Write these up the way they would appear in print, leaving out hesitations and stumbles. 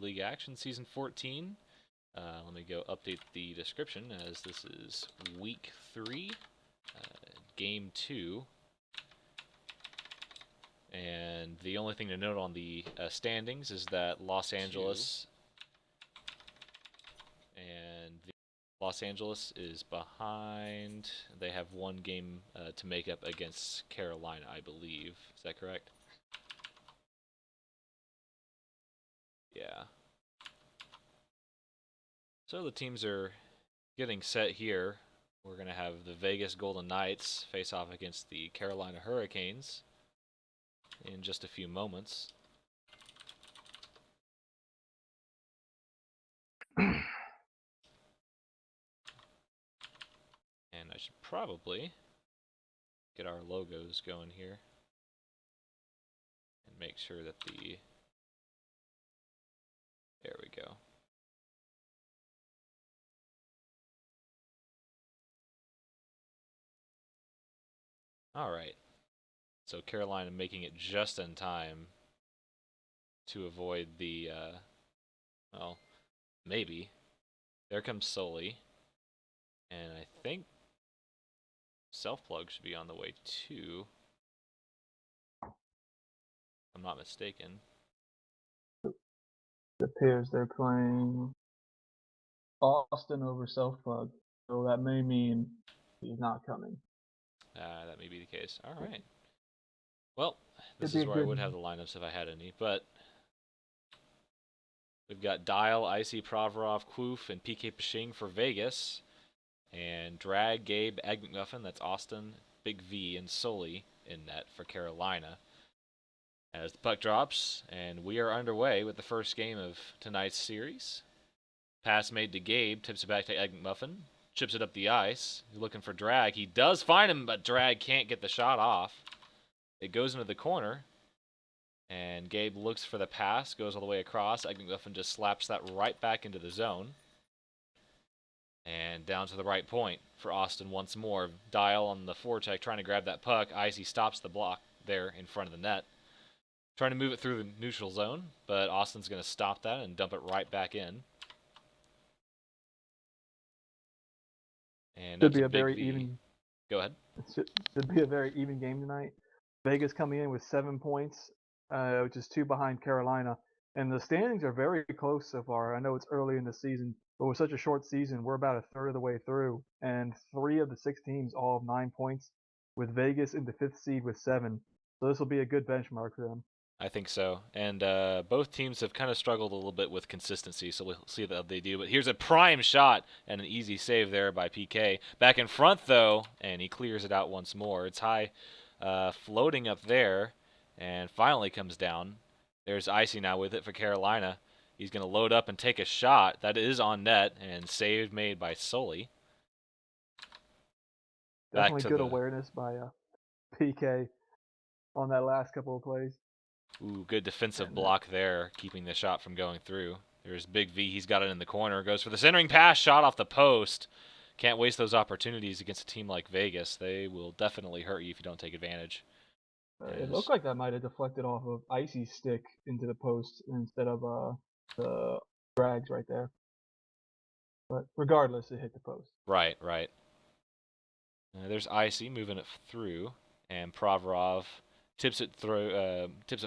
League action, Season 14. Let me go update the description as this is Week 3, Game 2. And the only thing to note on the standings is that Los Angeles is behind. They have one game to make up against Carolina, I believe. Is that correct? Yeah. So the teams are getting set here. We're going to have the Vegas Golden Knights face off against the Carolina Hurricanes in just a few moments. And I should probably get our logos going here and make sure that there we go. All right. So Carolina making it just in time to avoid the, well, maybe. There comes Sully. And I think Self-Plug should be on the way too. If I'm not mistaken. It appears they're playing Austin over Self-Plug. So that may mean he's not coming. That may be the case. All right. Well, this It'd is be where I would have the lineups if I had any, but we've got Dial, Icy, Provorov, Kwoof, and PK Pashing for Vegas, and Drag, Gabe, Egg McMuffin, that's Austin, Big V, and Sully in net for Carolina. As the puck drops, and we are underway with the first game of tonight's series. Pass made to Gabe, tips it back to Egg McMuffin, chips it up the ice. He's looking for Drag. He does find him, but Drag can't get the shot off. It goes into the corner, and Gabe looks for the pass, goes all the way across. Egg McMuffin just slaps that right back into the zone. And down to the right point for Austin once more. Dial on the forecheck trying to grab that puck. Icy stops the block there in front of the net. Trying to move it through the neutral zone, but Austin's going to stop that and dump it right back in. And should that's be a a big very V. even. Go ahead. It should be a very even game tonight. Vegas coming in with 7 points, which is 2 behind Carolina, and the standings are very close so far. I know it's early in the season, but with such a short season, we're about a third of the way through, and 3 of the 6 teams all have 9 points, with Vegas in the 5th seed with 7. So this will be a good benchmark for them. I think so. And both teams have kind of struggled a little bit with consistency, so we'll see how they do. But here's a prime shot and an easy save there by PK. Back in front, though, and he clears it out once more. It's high, floating up there, and finally comes down. There's Icy now with it for Carolina. He's going to load up and take a shot. That is on net, and save made by Sully. Definitely good awareness by PK on that last couple of plays. Ooh, good defensive block there, keeping the shot from going through. There's Big V. He's got it in the corner. Goes for the centering pass, shot off the post. Can't waste those opportunities against a team like Vegas. They will definitely hurt you if you don't take advantage. It looked like that might have deflected off of Icy's stick into the post instead of the Drags right there. But regardless, it hit the post. Right. There's Icy moving it through, and Provorov tips it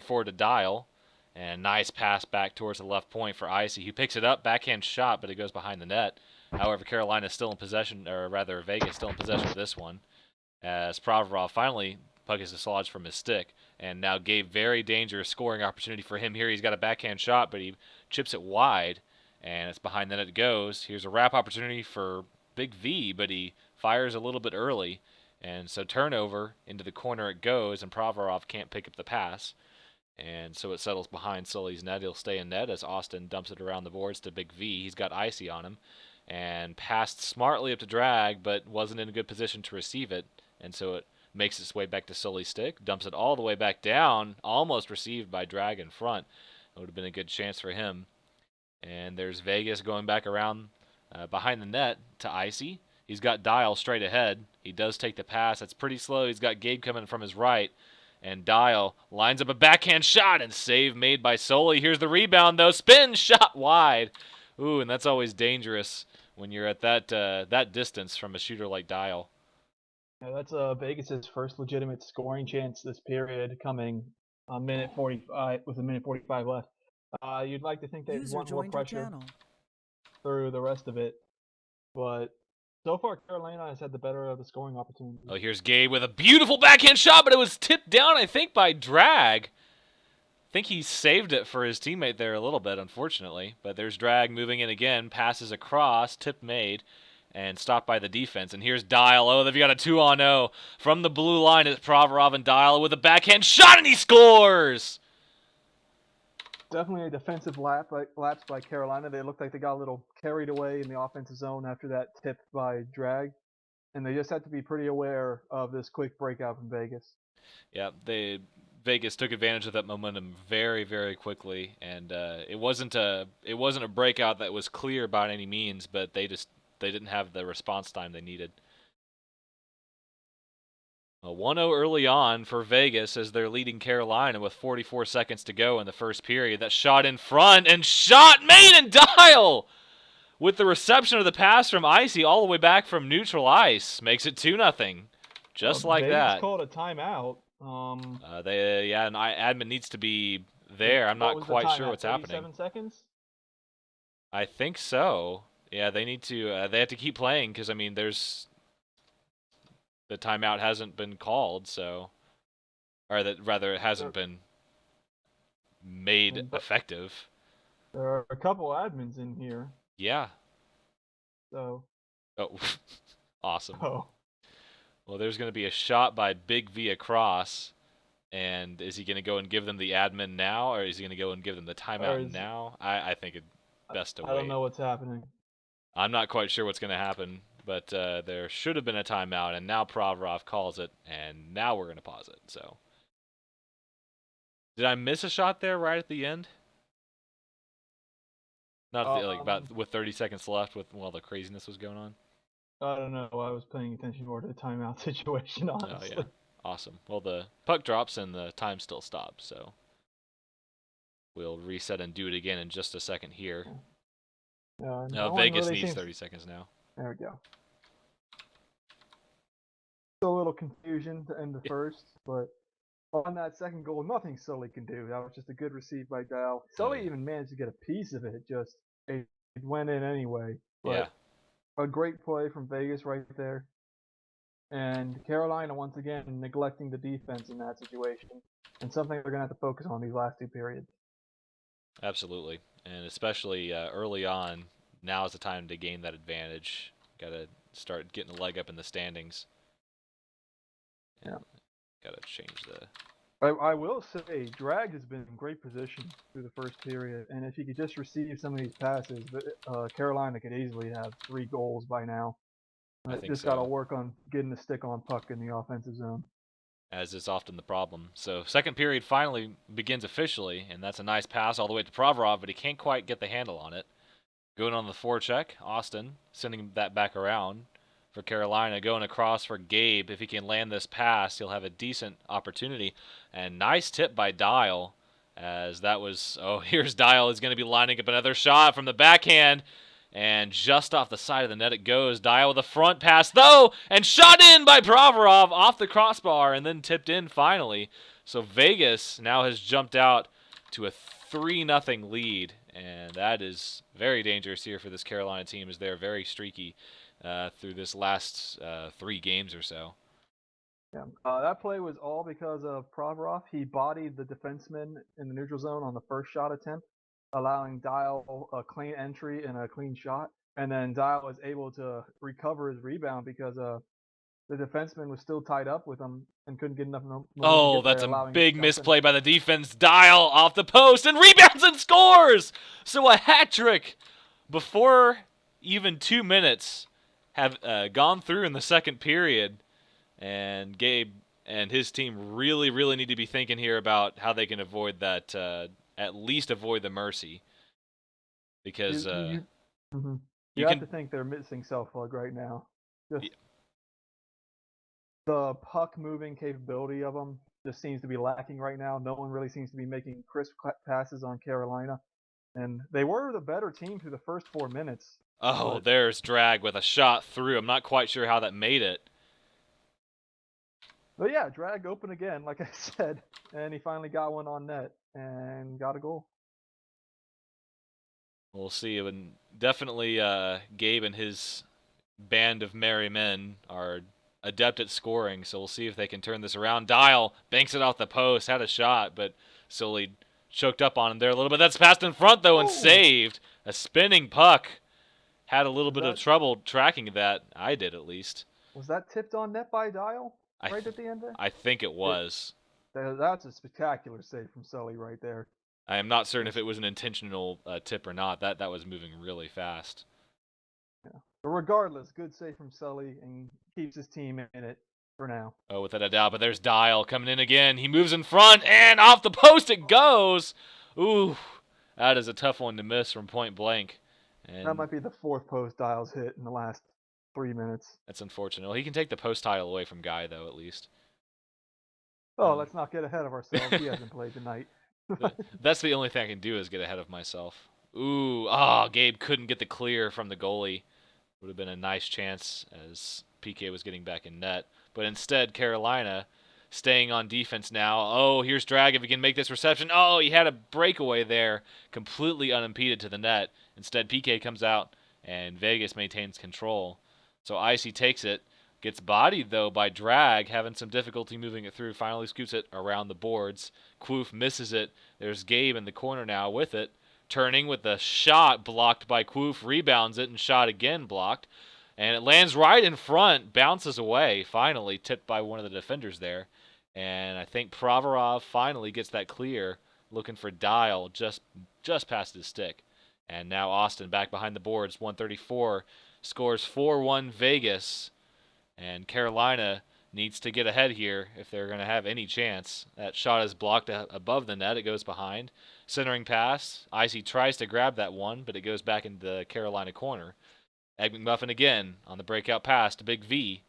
forward to Dial, and a nice pass back towards the left point for Icy. He picks it up, backhand shot, but it goes behind the net. However, Carolina is still in possession, or rather Vegas still in possession of this one, as Provorov finally puck is dislodged from his stick, and now Gabe, very dangerous scoring opportunity for him here. He's got a backhand shot, but he chips it wide, and it's behind the net it goes. Here's a wrap opportunity for Big V, but he fires a little bit early, and so turnover into the corner it goes, and Provorov can't pick up the pass. And so it settles behind Sully's net. He'll stay in net as Austin dumps it around the boards to Big V. He's got Icy on him and passed smartly up to Drag, but wasn't in a good position to receive it. And so it makes its way back to Sully's stick, dumps it all the way back down, almost received by Drag in front. It would have been a good chance for him. And there's Vegas going back around behind the net to Icy. He's got Dial straight ahead. He does take the pass. That's pretty slow. He's got Gabe coming from his right. And Dial lines up a backhand shot and save made by Soli. Here's the rebound though. Spin shot wide. Ooh, and that's always dangerous when you're at that distance from a shooter like Dial. Yeah, that's Vegas's first legitimate scoring chance this period, coming a minute 45 with a minute 45 left. You'd like to think they'd User want more joined your pressure channel. through the rest of it, but so far Carolina has had the better of the scoring opportunities. Oh, here's Gabe with a beautiful backhand shot, but it was tipped down, I think, by Drag. I think he saved it for his teammate there a little bit, unfortunately. But there's Drag moving in again, passes across, tip made, and stopped by the defense. And here's Dial. Oh, they've got a 2-on-0. From the blue line, it's Provorov and Dial with a backhand shot, and he scores! Definitely a defensive lapse by Carolina. They looked like they got a little carried away in the offensive zone after that tip by Drag, and they just had to be pretty aware of this quick breakout from Vegas. Yeah, Vegas took advantage of that momentum very, very quickly, and it wasn't a breakout that was clear by any means, but they didn't have the response time they needed. A 1-0 early on for Vegas as they're leading Carolina with 44 seconds to go in the first period. That shot in front and shot made and Dial with the reception of the pass from Icy all the way back from neutral ice makes it 2-0, just like Vegas that. called a timeout. And admin needs to be there. I'm What not was the quite time sure at what's happening. 37 seconds? I think so. Yeah, they need to. They have to keep playing because I mean, the timeout hasn't been called, so or that rather it hasn't been made effective. There are a couple admins in here, Yeah. so. Oh, awesome. Oh. Well, there's going to be a shot by Big V across, and is he going to go and give them the admin now, or is he going to go and give them the timeout now? I think it best to wait. I don't know what's happening. I'm not quite sure what's going to happen, but there should have been a timeout, and now Provorov calls it, and now we're going to pause it. So, did I miss a shot there right at the end? Not at the, like about with 30 seconds left, with while the craziness was going on. I don't know. I was paying attention more to the timeout situation, honestly. Oh yeah, awesome. Well, the puck drops and the time still stops, so we'll reset and do it again in just a second here. No Vegas really needs 30 seconds now. There we go. Still a little confusion to end the first, but on that second goal, nothing Sully can do. That was just a good receive by Dow. Sully even managed to get a piece of it. Just it went in anyway. But a great play from Vegas right there. And Carolina once again neglecting the defense in that situation, and something they're gonna have to focus on these last two periods. Absolutely, and especially early on. Now is the time to gain that advantage. Got to start getting a leg up in the standings. Yeah. Got to change the. I will say, Drag has been in great position through the first period, and if he could just receive some of these passes, Carolina could easily have 3 goals by now. I think just so. got to work on getting the stick on puck in the offensive zone. As is often the problem. So second period finally begins officially, and that's a nice pass all the way to Provorov, but he can't quite get the handle on it. Going on the forecheck, Austin sending that back around for Carolina, going across for Gabe. If he can land this pass, he'll have a decent opportunity. And nice tip by Dial, as that was, here's Dial. He's going to be lining up another shot from the backhand. And just off the side of the net it goes. Dial with a front pass, though, and shot in by Provorov off the crossbar and then tipped in finally. So Vegas now has jumped out to a 3-0 lead, and that is very dangerous here for this Carolina team as they're very streaky through this last 3 games or so. Yeah, that play was all because of Provorov. He bodied the defenseman in the neutral zone on the first shot attempt, allowing Dial a clean entry and a clean shot. And then Dial was able to recover his rebound because the defenseman was still tied up with him and couldn't get enough momentum to get That's there, a big it misplay by the defense. Dial off the post and rebounds and scores! So a hat trick before even 2 minutes have gone through in the second period. And Gabe and his team really, really need to be thinking here about how they can avoid that, at least avoid the mercy. Because you have to think they're missing Self-Plug right now. Just the puck moving capability of them just seems to be lacking right now. No one really seems to be making crisp passes on Carolina, and they were the better team through the first 4 minutes. Oh, But there's Drag with a shot through. I'm not quite sure how that made it. but yeah, drag open again, like I said, and he finally got one on net and got a goal. We'll see. And definitely, Gabe and his band of merry men are adept at scoring, so we'll see if they can turn this around. Dial banks it off the post, had a shot, but Sully choked up on him there a little bit. That's passed in front, though, and Oh, saved. A spinning puck. Had a little was bit of that trouble tracking that. I did, at least. was that tipped on net by Dial I, right th- at the end there? I think it It, was. that's a spectacular save from Sully right there. I am not certain if Just it was an intentional tip or not. That was moving really fast. yeah. But regardless, good save from Sully and keeps his team in it for now. Oh, without a doubt. But there's Dial coming in again. He moves in front, and off the post it goes. Ooh, that is a tough one to miss from point blank. That And might be the fourth post Dial's hit in the last 3 minutes. that's unfortunate. Well, he can take the post title away from Guy, though, at least. Oh, Uh, let's not get ahead of ourselves. He hasn't played tonight. that's the only thing I can do is get ahead of myself. Ooh, ah, Gabe couldn't get the clear from the goalie. Would have been a nice chance as PK was getting back in net. But instead, Carolina staying on defense now. Oh, here's Drag if he can make this reception. Oh, he had a breakaway there, completely unimpeded to the net. Instead, PK comes out and Vegas maintains control. So Icy takes it, gets bodied though by Drag, having some difficulty moving it through. Finally scoops it around the boards. Quoof misses it. There's Gabe in the corner now with it. Turning with the shot blocked by Quoof, rebounds it and shot again blocked. And it lands right in front, bounces away, finally tipped by one of the defenders there. And I think Provorov finally gets that clear, looking for Dial just past his stick. And now Austin back behind the boards, 134, scores 4-1 Vegas. And Carolina needs to get ahead here if they're going to have any chance. That shot is blocked above the net. It goes behind. Centering pass. Icy tries to grab that one, but it goes back into the Carolina corner. Egg McMuffin again on the breakout pass to Big V.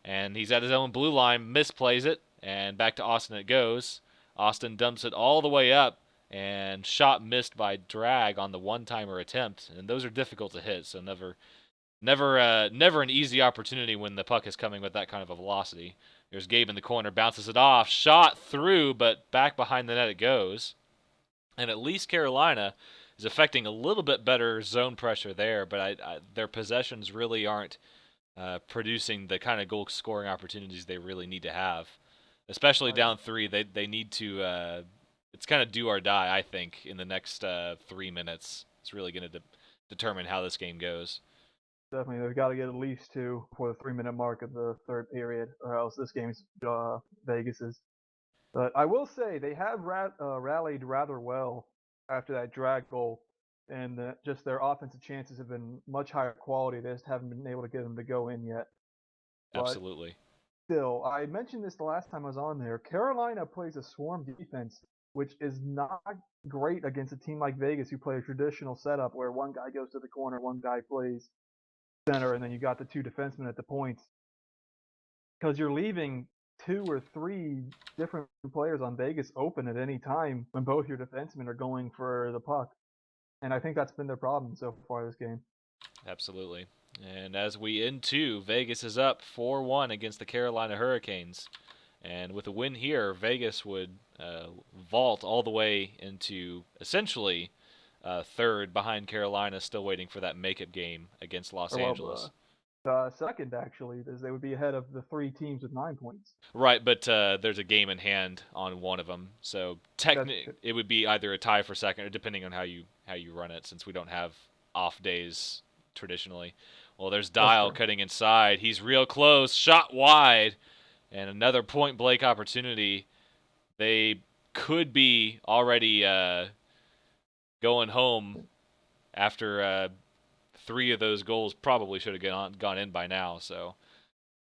And he's at his own blue line, misplays it, and back to Austin it goes. Austin dumps it all the way up, and shot missed by Drag on the one-timer attempt. And those are difficult to hit, so never an easy opportunity when the puck is coming with that kind of a velocity. There's Gabe in the corner, bounces it off, shot through, but back behind the net it goes. And at least Carolina is affecting a little bit better zone pressure there, but their possessions really aren't producing the kind of goal scoring opportunities they really need to have. Especially Right. down three, they need to. It's kind of do or die, I think, in the next 3 minutes. It's really going to determine how this game goes. Definitely, they've got to get at least two before the 3 minute mark of the third period, or else this game's Vegas's. But I will say they have rallied rather well after that drag goal, and just their offensive chances have been much higher quality. They just haven't been able to get them to go in yet. But Absolutely. still, I mentioned this the last time I was on there. Carolina plays a swarm defense, which is not great against a team like Vegas who play a traditional setup where one guy goes to the corner, one guy plays center, and then you got the two defensemen at the points. Because you're leaving two or three different players on Vegas open at any time when both your defensemen are going for the puck. And I think that's been their problem so far this game. Absolutely. And as we end two, Vegas is up 4-1 against the Carolina Hurricanes. And with a win here, Vegas would vault all the way into essentially third behind Carolina, still waiting for that makeup game against Los Or Angeles. well, second actually, as they would be ahead of the three teams with 9 points. Right, but there's a game in hand on one of them, so That's technically it would be either a tie for second, or depending on how you run it, since we don't have off days traditionally. Well, there's that's Dial true. cutting inside. He's real close, shot wide, and another point blank opportunity. They could be already going home after three of those goals. Probably should have gone in by now. So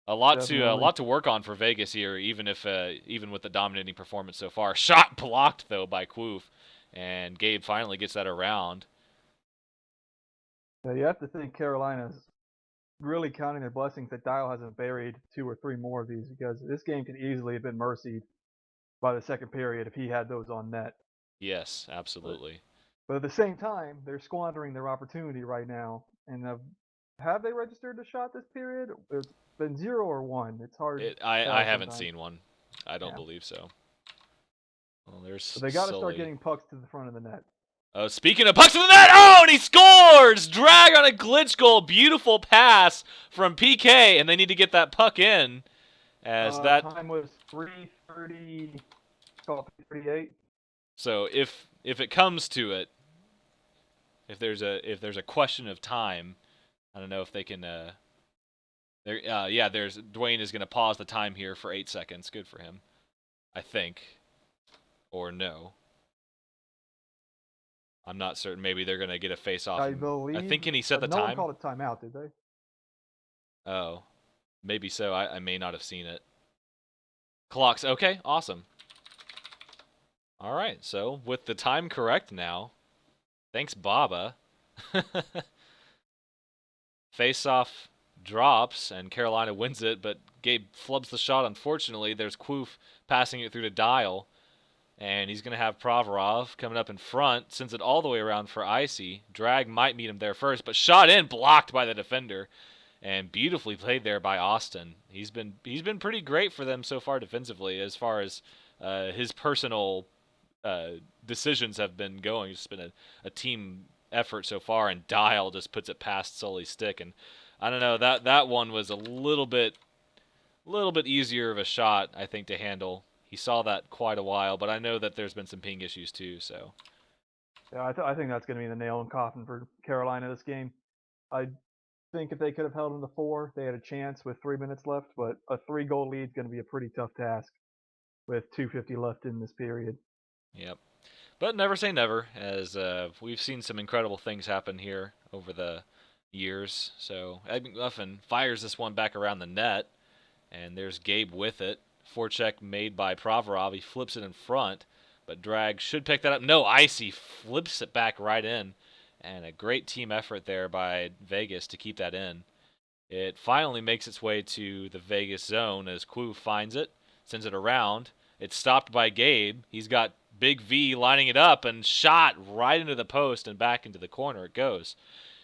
a Definitely. lot to work on for Vegas here, even with the dominating performance so far. Shot blocked though by Quoof, and Gabe finally gets that around. Yeah, you have to think Carolina's really counting their blessings that Dial hasn't buried two or three more of these because this game could easily have been mercied. by the second period if he had those on net. Yes, But absolutely. but at the same time, they're squandering their opportunity right now. And have they registered a shot this period? It's been 0 or 1. It's hard to I tell haven't sometimes. seen one. I don't Yeah, believe so. Well, but there's they got to start Sully. getting pucks to the front of the net. Oh, speaking of pucks to the net, oh, and he scores! Drag on a glitch goal, beautiful pass from PK, and they need to get that puck in. As that, Time was 3:30, call it 3:38. so if it comes to it, if there's a question of time, I don't know if they can. There, yeah, there's Dwayne is gonna pause the time here for 8 seconds. Good for him, I think, or no. I'm not certain. Maybe they're gonna get a face off. I And I believe think can he set the no one time? called a timeout, did they? Oh, maybe so. I may not have seen it. Clocks. Okay, awesome. All right, so with the time correct now, thanks, Baba. Face-off drops, and Carolina wins it, but Gabe flubs the shot, unfortunately. There's Quoof passing it through to Dial, and he's going to have Provorov coming up in front, sends it all the way around for Icy. Drag might meet him there first, but shot in, blocked by the defender, and beautifully played there by Austin. He's been pretty great for them so far defensively, as far as his personal uh, decisions have been going. It's been a team effort so far, and Dial just puts it past Sully's stick. And I don't know, that one was a little bit easier of a shot, I think, to handle. He saw that quite a while, but I know that there's been some ping issues too. So Yeah, I think that's going to be the nail in the coffin for Carolina this game. I think if they could have held them to 4, they had a chance with 3 minutes left. But a 3-goal lead is going to be a pretty tough task with 2:50 left in this period. yep. But never say never, as we've seen some incredible things happen here over the years. So Ed McMuffin fires this one back around the net, and there's Gabe with it. Forecheck made by Provorov. He flips it in front, but Drag should pick that up. No, Icy flips it back right in, and a great team effort there by Vegas to keep that in. It finally makes its way to the Vegas zone as Quoo finds it, sends it around. It's stopped by Gabe. He's got Big V lining it up and shot right into the post and back into the corner it goes.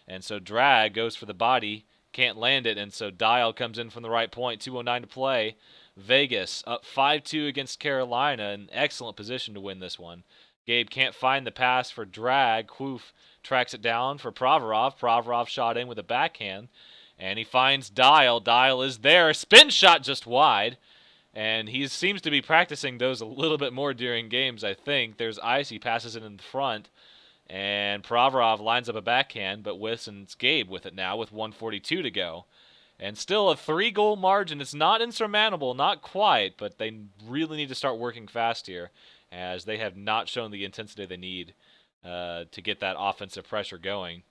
And so Drag goes for the body, can't land it, and so Dial comes in from the right point. 2:09 to play. Vegas up 5-2 against Carolina, an excellent position to win this one. Gabe can't find the pass for Drag. Quoof tracks it down for Provorov. Provorov shot in with a backhand, and he finds Dial. Dial is there. Spin shot just wide. And he seems to be practicing those a little bit more during games, I think. There's Ice. He passes it in front. And Provorov lines up a backhand, but Wisson's Gabe with it now with 1:42 to go. And still a 3-goal margin. It's not insurmountable, not quite, but they really need to start working fast here, as they have not shown the intensity they need to get that offensive pressure going.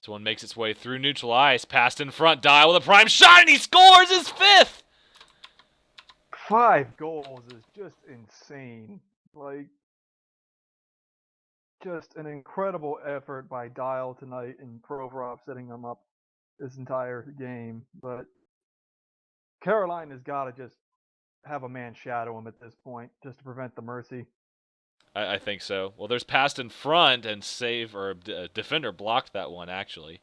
This one makes its way through neutral ice, passed in front, Dial with a prime shot, and he scores his 5th! 5 goals is just insane. Like, just an incredible effort by Dial tonight and Provorov setting them up this entire game. But Carolina's got to just have a man shadow him at this point just to prevent the mercy. I think so. Well, there's passed in front and save, or a defender blocked that one, actually.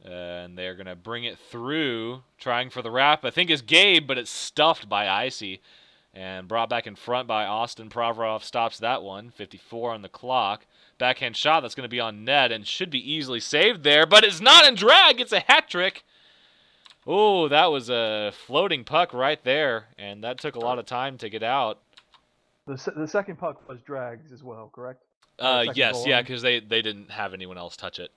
And they're going to bring it through, trying for the wrap. I think it's Gabe, but it's stuffed by Icy. And brought back in front by Austin. Provorov stops that one. 54 on the clock. Backhand shot that's going to be on net and should be easily saved there. But it's not in Drag. It's a hat trick. Oh, that was a floating puck right there. And that took a lot of time to get out. The second puck was Drags as well, correct? Second Yes, goal, yeah, because they didn't have anyone else touch it.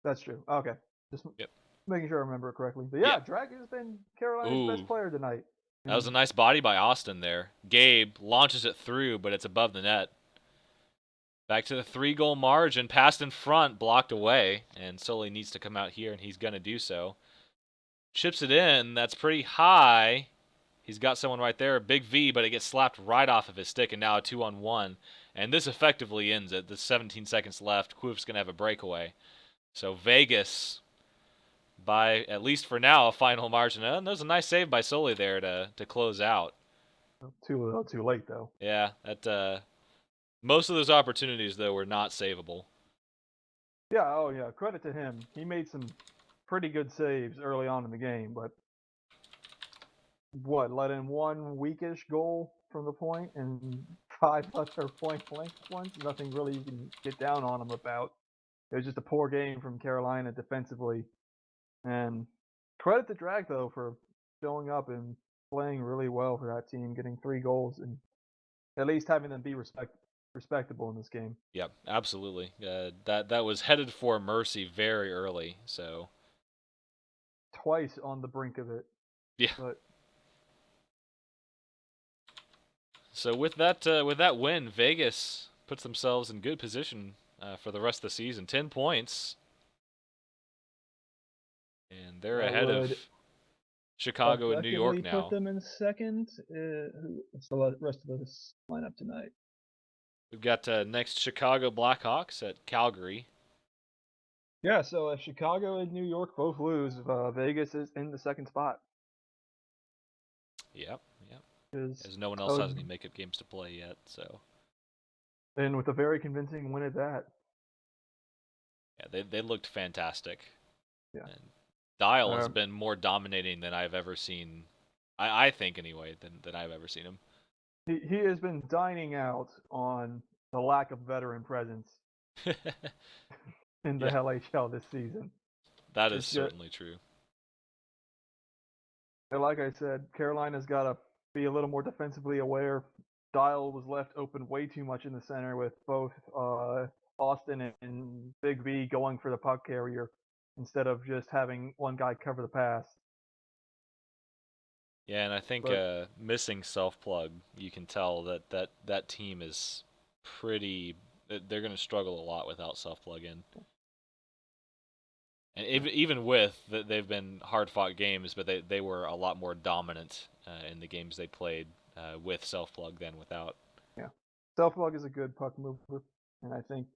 That's true. Okay. Just Yep. making sure I remember it correctly. But Yeah. yeah, Drag has been Carolina's best Ooh, player tonight. that was a And nice body by Austin there. Gabe launches it through, but it's above the net. Back to the 3-goal margin, passed in front, blocked away, and Sully needs to come out here, and he's going to do so. Chips it in, that's pretty high. He's got someone right there, Big V, but it gets slapped right off of his stick, and now a 2-on-1. And this effectively ends it. There's 17 seconds left. Quoof's going to have a breakaway. So Vegas, by, at least for now, a final margin. And there's a nice save by Sully there to close out. Too little, too late though. Yeah, that most of those opportunities though were not savable. Yeah, oh yeah, credit to him. He made some pretty good saves early on in the game, but what, let in one weakish goal from the point and five other point blank ones? Nothing really you can get down on him about. It was just a poor game from Carolina defensively. And credit to Drag though for showing up and playing really well for that team, getting 3 goals and at least having them be respectable in this game. Yep, absolutely. That was headed for mercy very early. So Twice on the brink of it, yeah. but So with that win, Vegas puts themselves in good position for the rest of the season. 10 points, and they're that ahead of would Chicago and New York effectively put now. them in second. What's the rest of this lineup tonight? We've got next Chicago Blackhawks at Calgary. Yeah, so if Chicago and New York both lose, Vegas is in the second spot. Yep, yep. Is As no one else uh, has any makeup games to play yet, so and with a very convincing win at that. yeah, they looked fantastic. Yeah. And Dial has Um, been more dominating than I've ever seen. I think anyway than I've ever seen him. he has been dining out on the lack of veteran presence in the Yeah, LHL this season. that is It's just, certainly true. like I said, Carolina's got to be a little more defensively aware. Dial was left open way too much in the center with both Austin and Big V going for the puck carrier instead of just having one guy cover the pass. Yeah, and I think But missing self plug, you can tell that team is pretty. They're going to struggle a lot without self plug in. And yeah, even with they've been hard fought games, but they were a lot more dominant in the games they played with self plug than without. yeah. Self plug is a good puck mover, and I think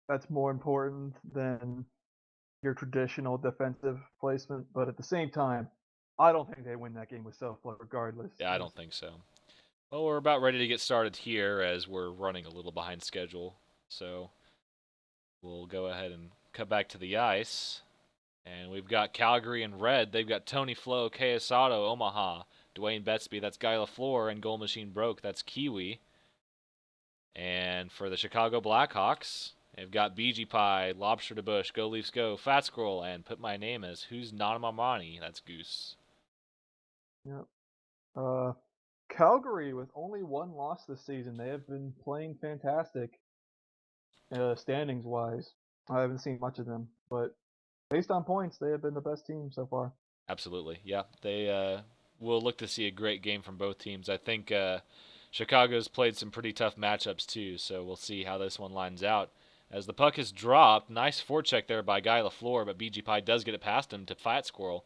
that's more important than your traditional defensive placement. But at the same time, I don't think they win that game with self plug regardless. Yeah, I don't think so. Well, we're about ready to get started here as we're running a little behind schedule. So we'll go ahead and cut back to the ice. And we've got Calgary in red. They've got Tony Flo, Keasato, Omaha, Dwayne Betsby, that's Guy Lafleur, and Goal Machine Broke, that's Kiwi. And for the Chicago Blackhawks, they've got BG Pie, Lobster to Bush, Go Leafs Go, Fat Squirrel, and put my name as Who's Not Mamani, that's Goose. Yeah. Uh, Calgary with only one loss this season. They have been playing fantastic, standings wise. I haven't seen much of them, but based on points, they have been the best team so far. Absolutely, yeah. They will look to see a great game from both teams. I think Chicago's played some pretty tough matchups too, so we'll see how this one lines out. As the puck is dropped, nice forecheck there by Guy Lafleur, but BG Pie does get it past him to Fat Squirrel,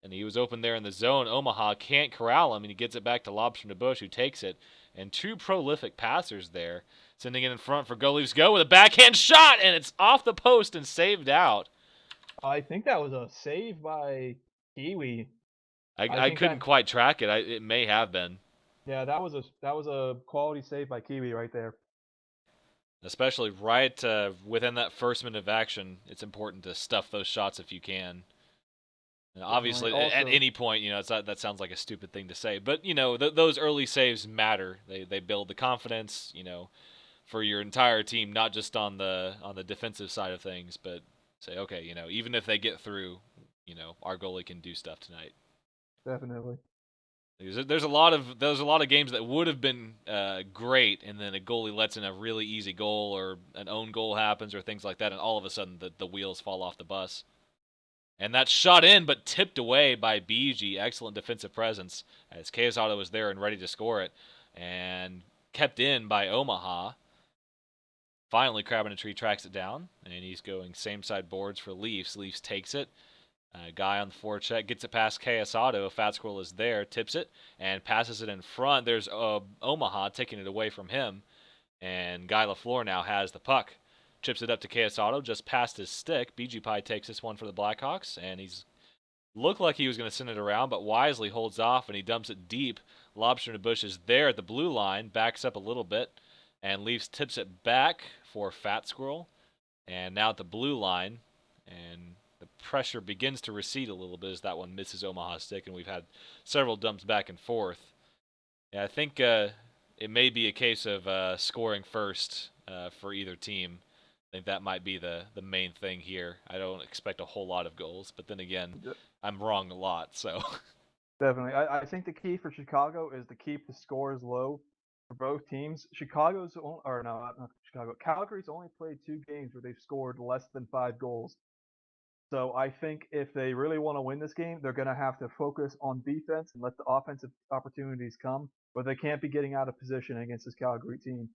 and he was open there in the zone. Omaha can't corral him, and he gets it back to Lobster to Bush, who takes it. And two prolific passers there, sending it in front for Go Leafs Go with a backhand shot, and it's off the post and saved out. I think that was a save by Kiwi. I I think couldn't that quite track it. It may have been. yeah, that was a quality save by Kiwi right there. Especially right within that first minute of action, it's important to stuff those shots if you can. And Definitely. obviously, at Also, any point, it's not, that sounds like a stupid thing to say, but those early saves matter. They build the confidence, for your entire team, not just on the defensive side of things, but say, okay, even if they get through, our goalie can do stuff tonight. definitely. There's a lot of games that would have been great, and then a goalie lets in a really easy goal, or an own goal happens, or things like that, and all of a sudden the wheels fall off the bus. And that's shot in, but tipped away by BG. Excellent defensive presence as Keasato was there and ready to score it, and kept in by Omaha. Finally, Crab in a Tree tracks it down, and he's going same side boards for Leafs. Leafs takes it. Guy on the forecheck gets it past Keasato. Fat Squirrel is there, tips it, and passes it in front. There's Omaha taking it away from him, and Guy Lafleur now has the puck. Chips it up to Keasato, just past his stick. BG Pie takes this one for the Blackhawks, and he's Looked like he was going to send it around, but wisely holds off and he dumps it deep. Lobster in the bush is there at the blue line, backs up a little bit, and Leafs tips it back for Fat Squirrel. And now at the blue line, and the pressure begins to recede a little bit as that one misses Omaha's stick, and we've had several dumps back and forth. Yeah, I think it may be a case of scoring first for either team. I think that might be the main thing here. I don't expect a whole lot of goals, but then again, I'm wrong a lot. So Definitely. I think the key for Chicago is to keep the scores low for both teams. Chicago's only, or no, not Chicago. Calgary's only played 2 games where they've scored less than 5 goals. So I think if they really want to win this game, they're going to have to focus on defense and let the offensive opportunities come. But they can't be getting out of position against this Calgary team,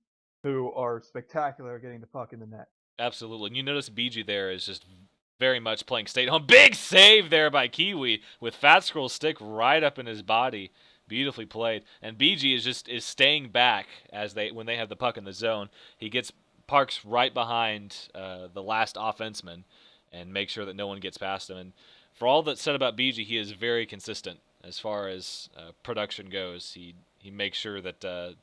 who are spectacular at getting the puck in the net. absolutely. And you notice BG there is just very much playing state home. Big save there by Kiwi with Fat Scroll's stick right up in his body. Beautifully played. And BG is staying back as when they have the puck in the zone. He gets parks right behind the last offenseman and makes sure that no one gets past him. And for all that's said about BG, he is very consistent as far as production goes. He makes sure that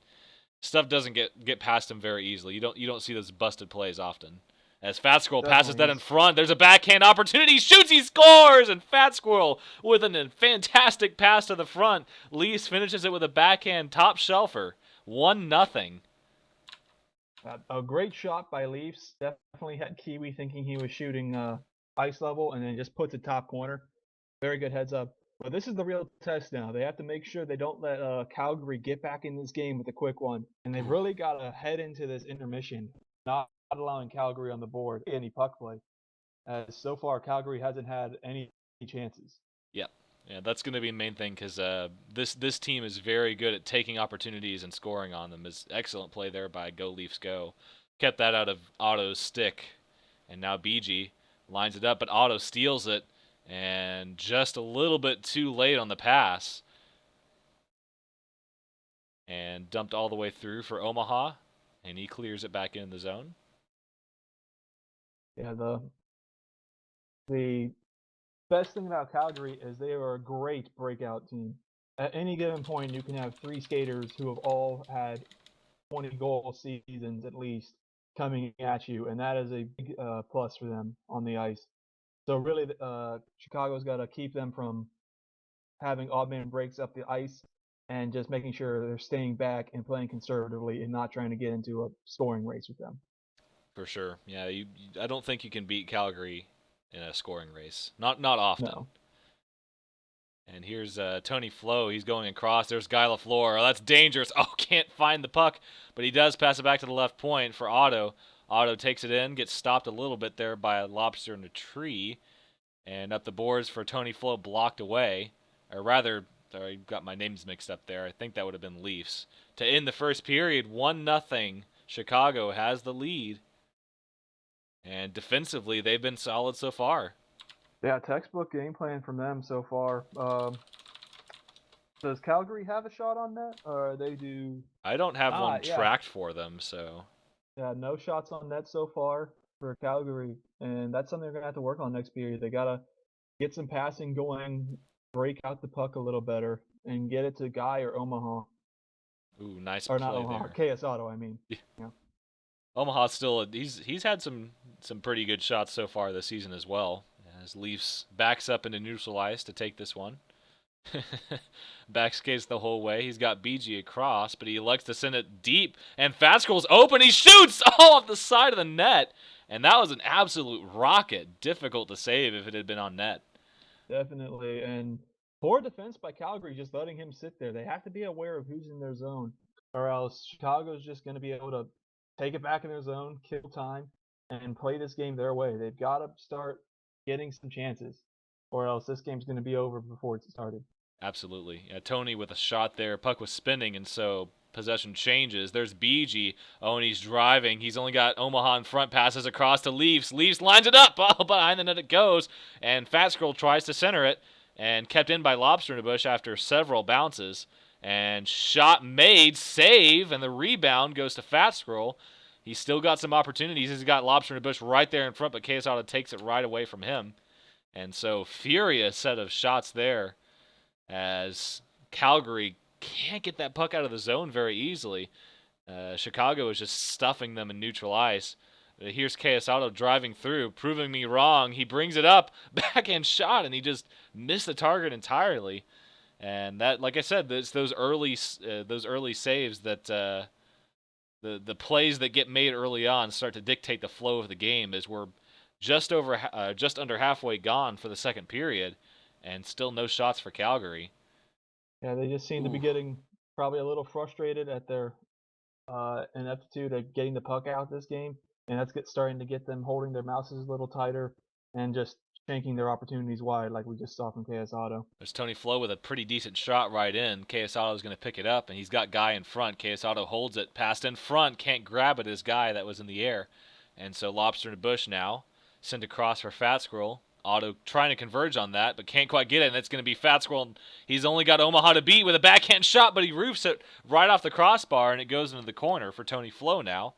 stuff doesn't get past him very easily. You don't see those busted plays often. As Fat Squirrel passes Definitely, that in front, there's a backhand opportunity. He shoots, he scores, and Fat Squirrel with a fantastic pass to the front. Leafs finishes it with a backhand top shelfer, 1-0. a great shot by Leafs. Definitely had Kiwi thinking he was shooting ice level, and then just puts it top corner. Very good heads up. But this is the real test now. They have to make sure they don't let Calgary get back in this game with a quick one, and they've really got to head into this intermission, not allowing Calgary on the board any puck play. As so far, Calgary hasn't had any chances. Yep. Yeah, that's going to be the main thing because this team is very good at taking opportunities and scoring on them. Is excellent play there by Go Leafs Go. Kept that out of Otto's stick, and now BG lines it up, but Otto steals it, and just a little bit too late on the pass, and dumped all the way through for Omaha, and he clears it back in the zone. Yeah, the best thing about Calgary is they are a great breakout team. At any given point, you can have 3 skaters who have all had 20-goal seasons at least coming at you, and that is a big plus for them on the ice. So really, Chicago's got to keep them from having odd man breaks up the ice and just making sure they're staying back and playing conservatively and not trying to get into a scoring race with them. For sure. Yeah, I don't think you can beat Calgary in a scoring race. Not often. No. And here's Tony Flo. He's going across. There's Guy LaFleur. Oh, that's dangerous. Oh, can't find the puck. But he does pass it back to the left point for Otto. Otto takes it in, gets stopped a little bit there by a lobster in a tree. And up the boards for Tony Flo, blocked away. Or rather, sorry, got my names mixed up there. I think that would have been Leafs. To end the first period, 1-0. Chicago has the lead. And defensively, they've been solid so far. Yeah, textbook game plan from them so far. Does Calgary have a shot on net, or they do? I don't have one Yeah, tracked for them, so yeah, no shots on net so far for Calgary, and that's something they're gonna have to work on next period. They gotta get some passing going, break out the puck a little better, and get it to Guy or Omaha, ooh, nice or not play Omaha, there. KS Auto. I mean, yeah, Omaha's still he's had some pretty good shots so far this season as well. As Leafs backs up into neutral ice to take this one. Back skates the whole way. He's got BG across, but he elects to send it deep. And Fastgirl's open. He shoots off the side of the net. And that was an absolute rocket. Difficult to save if it had been on net. definitely. And poor defense by Calgary, just letting him sit there. They have to be aware of who's in their zone, or else Chicago's just going to be able to take it back in their zone, kill time, and play this game their way. They've got to start getting some chances, or else this game's going to be over before it's started. Absolutely. Yeah, Tony with a shot there. Puck was spinning, and so possession changes. There's BG. Oh, and he's driving. He's only got Omaha in front. Passes across to Leafs. Leafs lines it up. Oh, behind the net it goes. And Fat Scroll tries to center it and kept in by Lobster in the bush after several bounces. And shot made. Save. And the rebound goes to Fat Scroll. He's still got some opportunities. He's got Lobster in the bush right there in front, but KSL takes it right away from him. And so furious set of shots there as Calgary can't get that puck out of the zone very easily. Chicago is just stuffing them in neutral ice. Here's Quesada driving through, proving me wrong. He brings it up, backhand shot, and he just missed the target entirely. And that, like I said, it's those early saves that the plays that get made early on start to dictate the flow of the game. As we're just under halfway gone for the second period, and still no shots for Calgary. Yeah, they just seem to be Ooh, getting probably a little frustrated at their ineptitude at getting the puck out this game, and starting to get them holding their mouses a little tighter and just shanking their opportunities wide, like we just saw from KS Auto. there's Tony Flo with a pretty decent shot right in. Quesada is going to pick it up, and he's got Guy in front. Quesada holds it, passed in front, can't grab it as Guy that was in the air. And so Lobster to Bush now. Sent across for Fat Squirrel. Otto trying to converge on that, but can't quite get it, and it's going to be Fat Squirrel. He's only got Omaha to beat with a backhand shot, but he roofs it right off the crossbar, and it goes into the corner for Tony Flo now.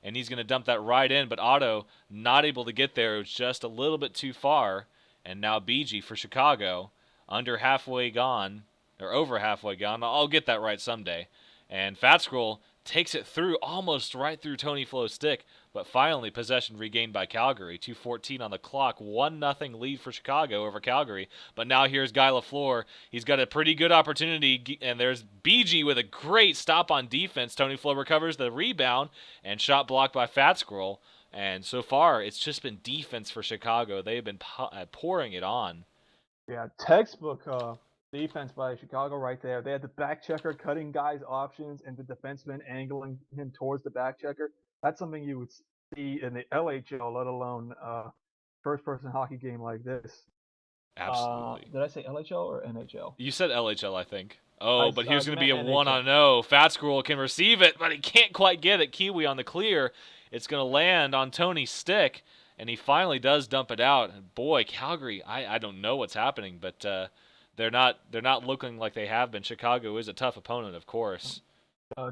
And he's going to dump that right in, but Otto not able to get there. It was just a little bit too far. And now BG for Chicago, under halfway gone, or over halfway gone. I'll get that right someday. And Fat Scroll takes it through, almost right through Tony Flo's stick, but finally possession regained by Calgary. 2:14 on the clock, 1-0 lead for Chicago over Calgary. But now here's Guy Lafleur. He's got a pretty good opportunity, and there's BG with a great stop on defense. Tony Flo recovers the rebound, and shot blocked by Fat Scroll. And so far, it's just been defense for Chicago. They've been pouring it on. Yeah, textbook defense by Chicago right there. They had the back checker cutting guys' options and the defenseman angling him towards the back checker. That's something you would see in the LHL, let alone first-person hockey game like this. Absolutely. Did I say LHL or NHL? You said LHL, I think. Oh, but here's going to be Meant a 1 NHL. on 0. Fat Squirrel can receive it, but he can't quite get it. Kiwi on the clear. It's going to land on Tony's stick, and he finally does dump it out. And boy, Calgary, I don't know what's happening, but they're not looking like they have been. Chicago is a tough opponent, of course.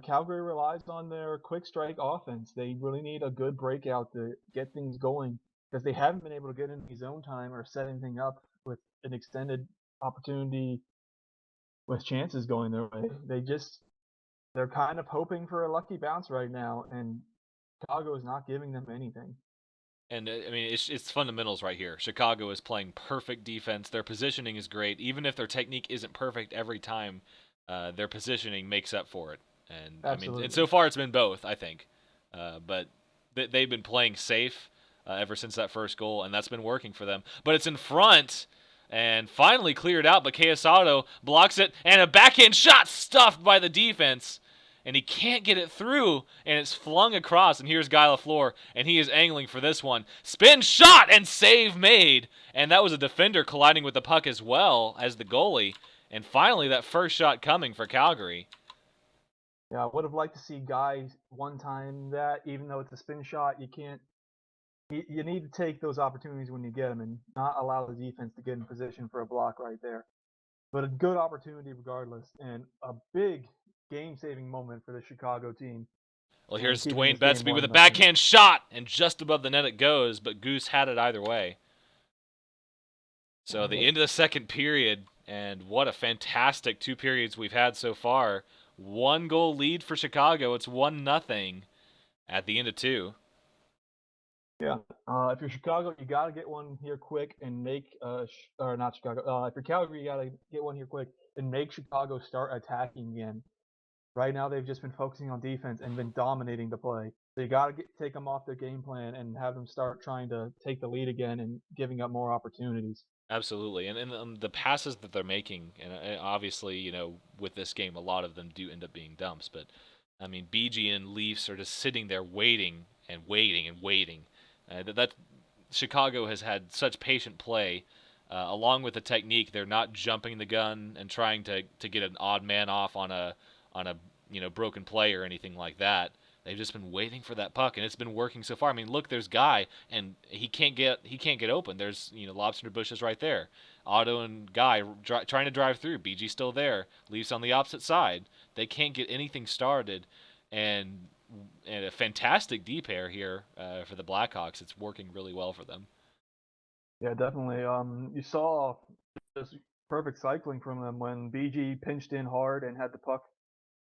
Calgary relies on their quick strike offense. They really need a good breakout to get things going because they haven't been able to get any zone time or set anything up with an extended opportunity with chances going their way. They're kind of hoping for a lucky bounce right now, and Chicago is not giving them anything. And I mean, it's fundamentals right here. Chicago is playing perfect defense. Their positioning is great, even if their technique isn't perfect every time. Their positioning makes up for it. And I mean, and so Absolutely. far it's been both, I think. But they've been playing safe ever since that first goal, and that's been working for them. But it's in front, and finally cleared out. But Quesado blocks it, and a backhand shot stuffed by the defense, and he can't get it through, and it's flung across. And here's Guy Lafleur, and he is angling for this one. Spin shot and save made, and that was a defender colliding with the puck as well as the goalie. And finally, that first shot coming for Calgary. Yeah, I would have liked to see guys one time that, even though it's a spin shot, you can't. You need to take those opportunities when you get them and not allow the defense to get in position for a block right there. But a good opportunity regardless, and a big game-saving moment for the Chicago team, Well, and here's keeping Dwayne this game Betsby one with to a nothing. backhand shot, and just above the net it goes, but Goose had it either way. So the end of the second period, and what a fantastic two periods we've had so far. One goal lead for Chicago. It's 1-0 at the end of two. Yeah. If you're Chicago, you got to get one here quick and make or not Chicago. If you're Calgary, you got to get one here quick and make Chicago start attacking again. Right now, they've just been focusing on defense and been dominating the play. So you got to take them off their game plan and have them start trying to take the lead again and giving up more opportunities. Absolutely, and the passes that they're making, and obviously, with this game, a lot of them do end up being dumps. But I mean, BG and Leafs are just sitting there waiting and waiting and waiting. That Chicago has had such patient play, along with the technique. They're not jumping the gun and trying to get an odd man off on a broken play or anything like that. They've just been waiting for that puck, and it's been working so far. I mean, look, there's Guy, and he can't get open. There's lobster bushes right there. Otto and Guy trying to drive through. BG still there. Leafs on the opposite side. They can't get anything started, and and a fantastic D pair here for the Blackhawks. It's working really well for them. Yeah, definitely. You saw just perfect cycling from them when BG pinched in hard and had the puck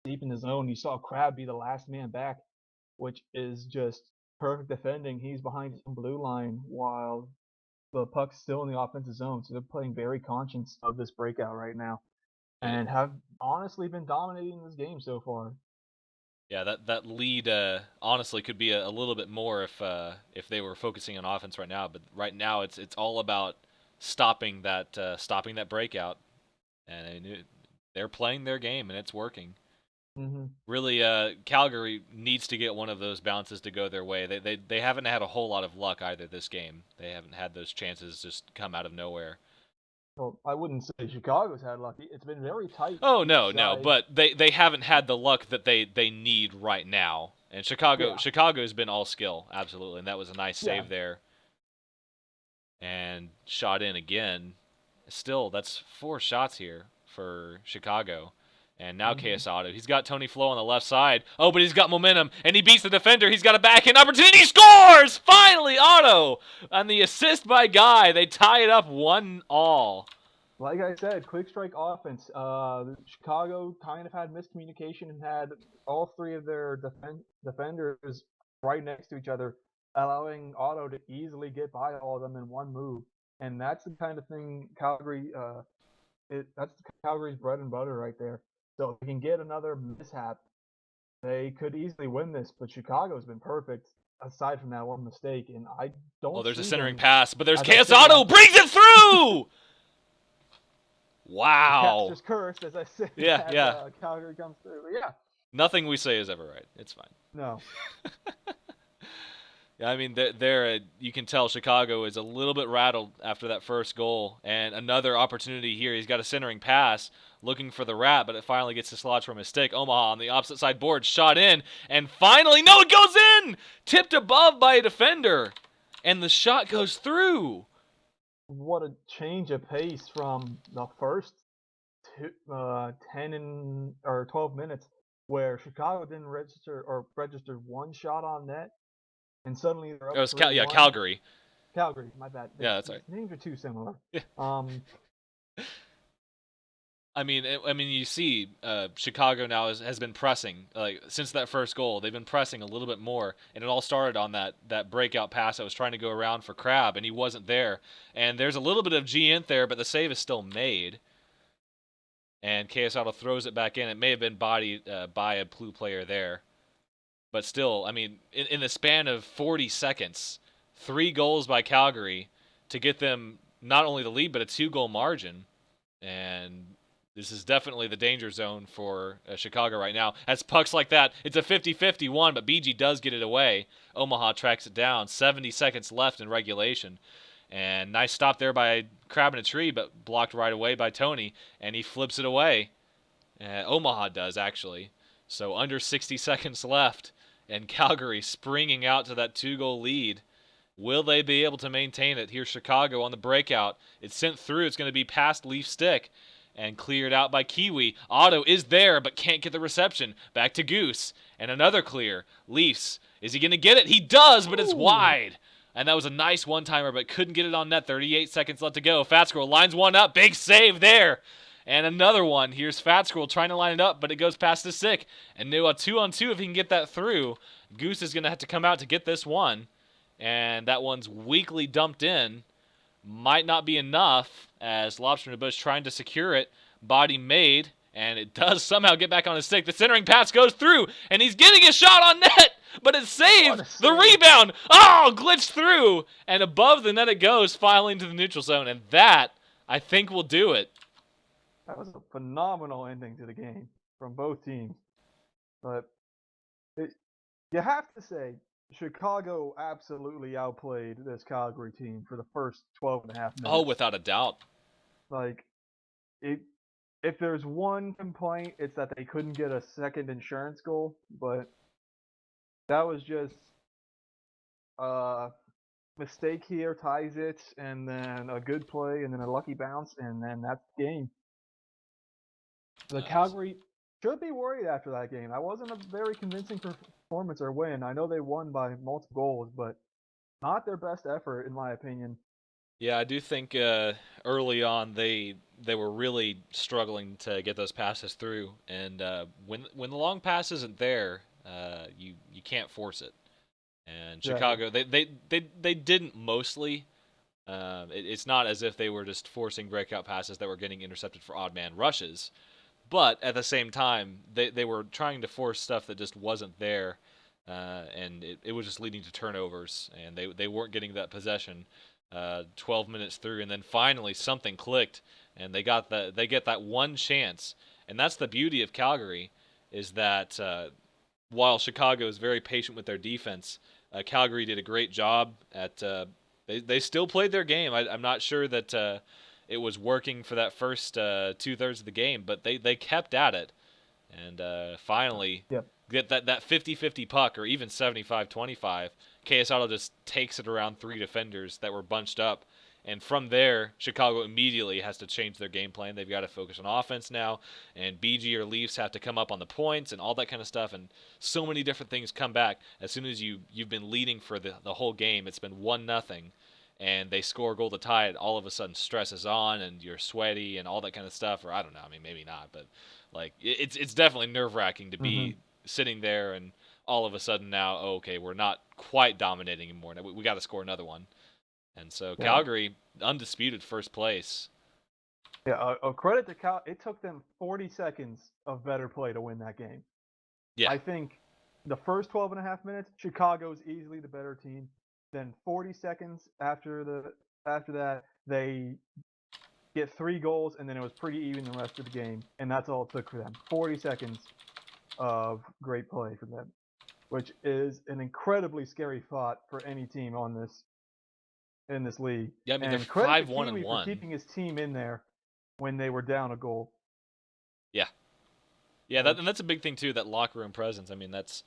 deep in the zone. You saw Crab be the last man back, which is just perfect defending. He's behind his own blue line while the puck's still in the offensive zone. So they're playing very conscious of this breakout right now It, and have honestly been dominating this game so far. yeah, that lead honestly could be a little bit more if they were focusing on offense right now. But right now it's all about stopping that breakout, and they're playing their game and it's working. Hmm. Really, Calgary needs to get one of those bounces to go their way. They haven't had a whole lot of luck either this game. They haven't had those chances just come out of nowhere. Well, I wouldn't say Chicago's had lucky. It's been very tight Oh each no, no, side. but they haven't had the luck that they need right now. And Yeah, Chicago's been all skill, absolutely, and that was a nice yeah. save there. And shot in again. Still, that's 4 shots here for Chicago. And now Hmm. KS Otto. He's got Tony Flo on the left side. Oh, but he's got momentum, and he beats the defender. He's got a backhand opportunity. He scores! Finally, Otto! On the assist by Guy, they tie it up 1-1. Like I said, quick strike offense. Chicago kind of had miscommunication and had all three of their defenders right next to each other, allowing Otto to easily get by all of them in one move. And that's the kind of thing Calgary. That's Calgary's bread and butter right there. So if they can get another mishap, they could easily win this. But Chicago's been perfect aside from that one mistake, and I Oh, don't there's a see centering them pass, but there's as I KS sit. Yeah, Otto. Brings it through! the cat's Wow. just cursed as I say Yeah, as yeah. Calgary comes through. But yeah, Nothing we say is ever right. It's fine. no, Yeah, I mean, you can tell Chicago is a little bit rattled after that first goal, and another opportunity here. He's got a centering pass, looking for the wrap, but it finally gets dislodged from his stick. Omaha on the opposite side board, shot in, and finally, no, it goes in, tipped above by a defender, and the shot goes through. what a change of pace from the first 10 or 12 minutes where Chicago didn't register or registered one shot on net, and suddenly they're It up was 3-1. Calgary. Calgary, my bad. Yeah, that's These right. names are too similar. Yeah. Um, I mean, you see, Chicago now has been pressing like since that first goal. They've been pressing a little bit more, and it all started on that breakout pass that was trying to go around for Crab, and he wasn't there. And there's a little bit of G in there, but the save is still made. And KS Auto throws it back in. It may have been bodied by a blue player there, but still, I mean, in the span of 40 seconds, 3 goals by Calgary to get them not only the lead but a 2-goal margin. And this is definitely the danger zone for Chicago right now. As pucks like that, it's a 50-50 one, but BG does get it away. Omaha tracks it down. 70 seconds left in regulation. And nice stop there by Crab in a tree, but blocked right away by Tony, and he flips it away. Omaha does, actually. So under 60 seconds left, and Calgary springing out to that 2-goal lead. Will they be able to maintain it? Here's Chicago on the breakout. It's sent through. It's going to be past Leaf stick and cleared out by Kiwi. Otto is there but can't get the reception. Back to Goose. And another clear. Leafs. Is he going to get it? He does, but it's ooh, wide. And that was a nice one-timer, but couldn't get it on net. 38 seconds left to go. Fat Squirrel lines one up. Big save there. And another one. Here's Fat Squirrel trying to line it up, but it goes past the stick. And now a 2-on-2 if he can get that through. Goose is going to have to come out to get this one. And that one's weakly dumped in. Might not be enough as Lobster in the Bush trying to secure it. Body made, and it does somehow get back on his stick. The centering pass goes through, and he's getting a shot on net, but it's what saved. a The save! rebound, oh, glitched through, and above the net it goes, filing to the neutral zone, and that, I think, will do it. That was a phenomenal ending to the game from both teams. But it, you have to say, Chicago absolutely outplayed this Calgary team for the first 12 and a half Oh, minutes. without a doubt. Like, it, if there's one complaint, it's that they couldn't get a second insurance goal, but that was just a mistake here ties it, and then a good play, and then a lucky bounce, and then that's the game. The Nice. Calgary should be worried after that game. That wasn't a very convincing performance or win. I know they won by multiple goals, but not their best effort, in my opinion. Yeah, I do think early on they were really struggling to get those passes through, and when the long pass isn't there, you can't force it. And Exactly. Chicago, they didn't mostly. It's not as if they were just forcing breakout passes that were getting intercepted for odd man rushes, but at the same time, they were trying to force stuff that just wasn't there, and it was just leading to turnovers, and they weren't getting that possession. 12 minutes through, and then finally something clicked, and they get that one chance, and that's the beauty of Calgary, is that while Chicago is very patient with their defense, Calgary did a great job at. They still played their game. I'm not sure that it was working for that first 2/3 of the game, but they kept at it, and finally Yep. get that 50-50 puck or even 75-25. KSL just takes it around three defenders that were bunched up. And from there, Chicago immediately has to change their game plan. They've got to focus on offense now, and BG or Leafs have to come up on the points and all that kind of stuff. And so many different things come back as soon as you've been leading for the whole game. It's been 1-0, and they score a goal to tie it. All of a sudden, stress is on, and you're sweaty and all that kind of stuff. Or I don't know. I mean, maybe not, but like it's definitely nerve wracking to Hmm. be sitting there and all of a sudden now, oh, okay, we're not quite dominating anymore. Now we got to score another one. And so Yeah. Calgary, undisputed first place. Yeah. A credit to Cal. It took them 40 seconds of better play to win that game. Yeah, I think the first 12 and a half minutes, Chicago's easily the better team. Then 40 seconds after that, they get 3 goals, and then it was pretty even the rest of the game, and that's all it took for them. 40 seconds of great play from them, which is an incredibly scary thought for any team on this in this league. yeah. I mean, they're And credit to 5-1 and Kiwi for one. keeping his team in there when they were down a goal. Yeah, yeah. Uh, And that's a big thing too. That locker room presence. I mean, that's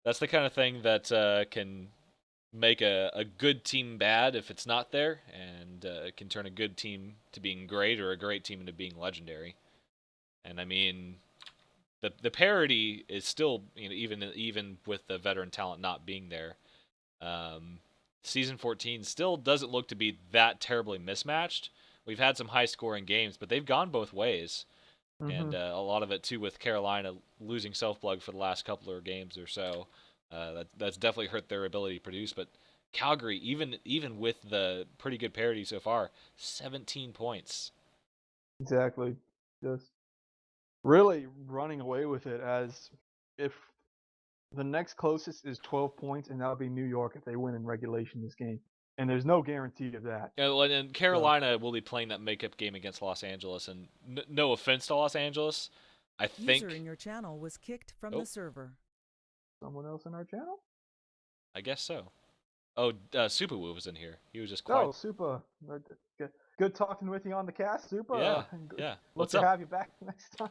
the kind of thing that can make a good team bad if it's not there, and can turn a good team to being great or a great team into being legendary. And I mean, the parity is still, even with the veteran talent not being there. Um, Season 14 still doesn't look to be that terribly mismatched. We've had some high scoring games, but they've gone both ways, mm-hmm. and a lot of it too with Carolina losing self plug for the last couple of games or so. That's definitely hurt their ability to produce. But Calgary, even with the pretty good parity so far, 17 points. Exactly. Just really running away with it as if the next closest is 12 points, and that would be New York if they win in regulation this game. And there's no guarantee of that. And So Carolina will be playing that makeup game against Los Angeles. And no offense to Los Angeles, I User in think. your channel was kicked from the Oh, server. someone else in our channel? I guess so. Oh, Superwoo was in here. He was just quiet. Oh, Super. Good talking with you on the cast, Super. Yeah, yeah. Look What's to up? have you back next time.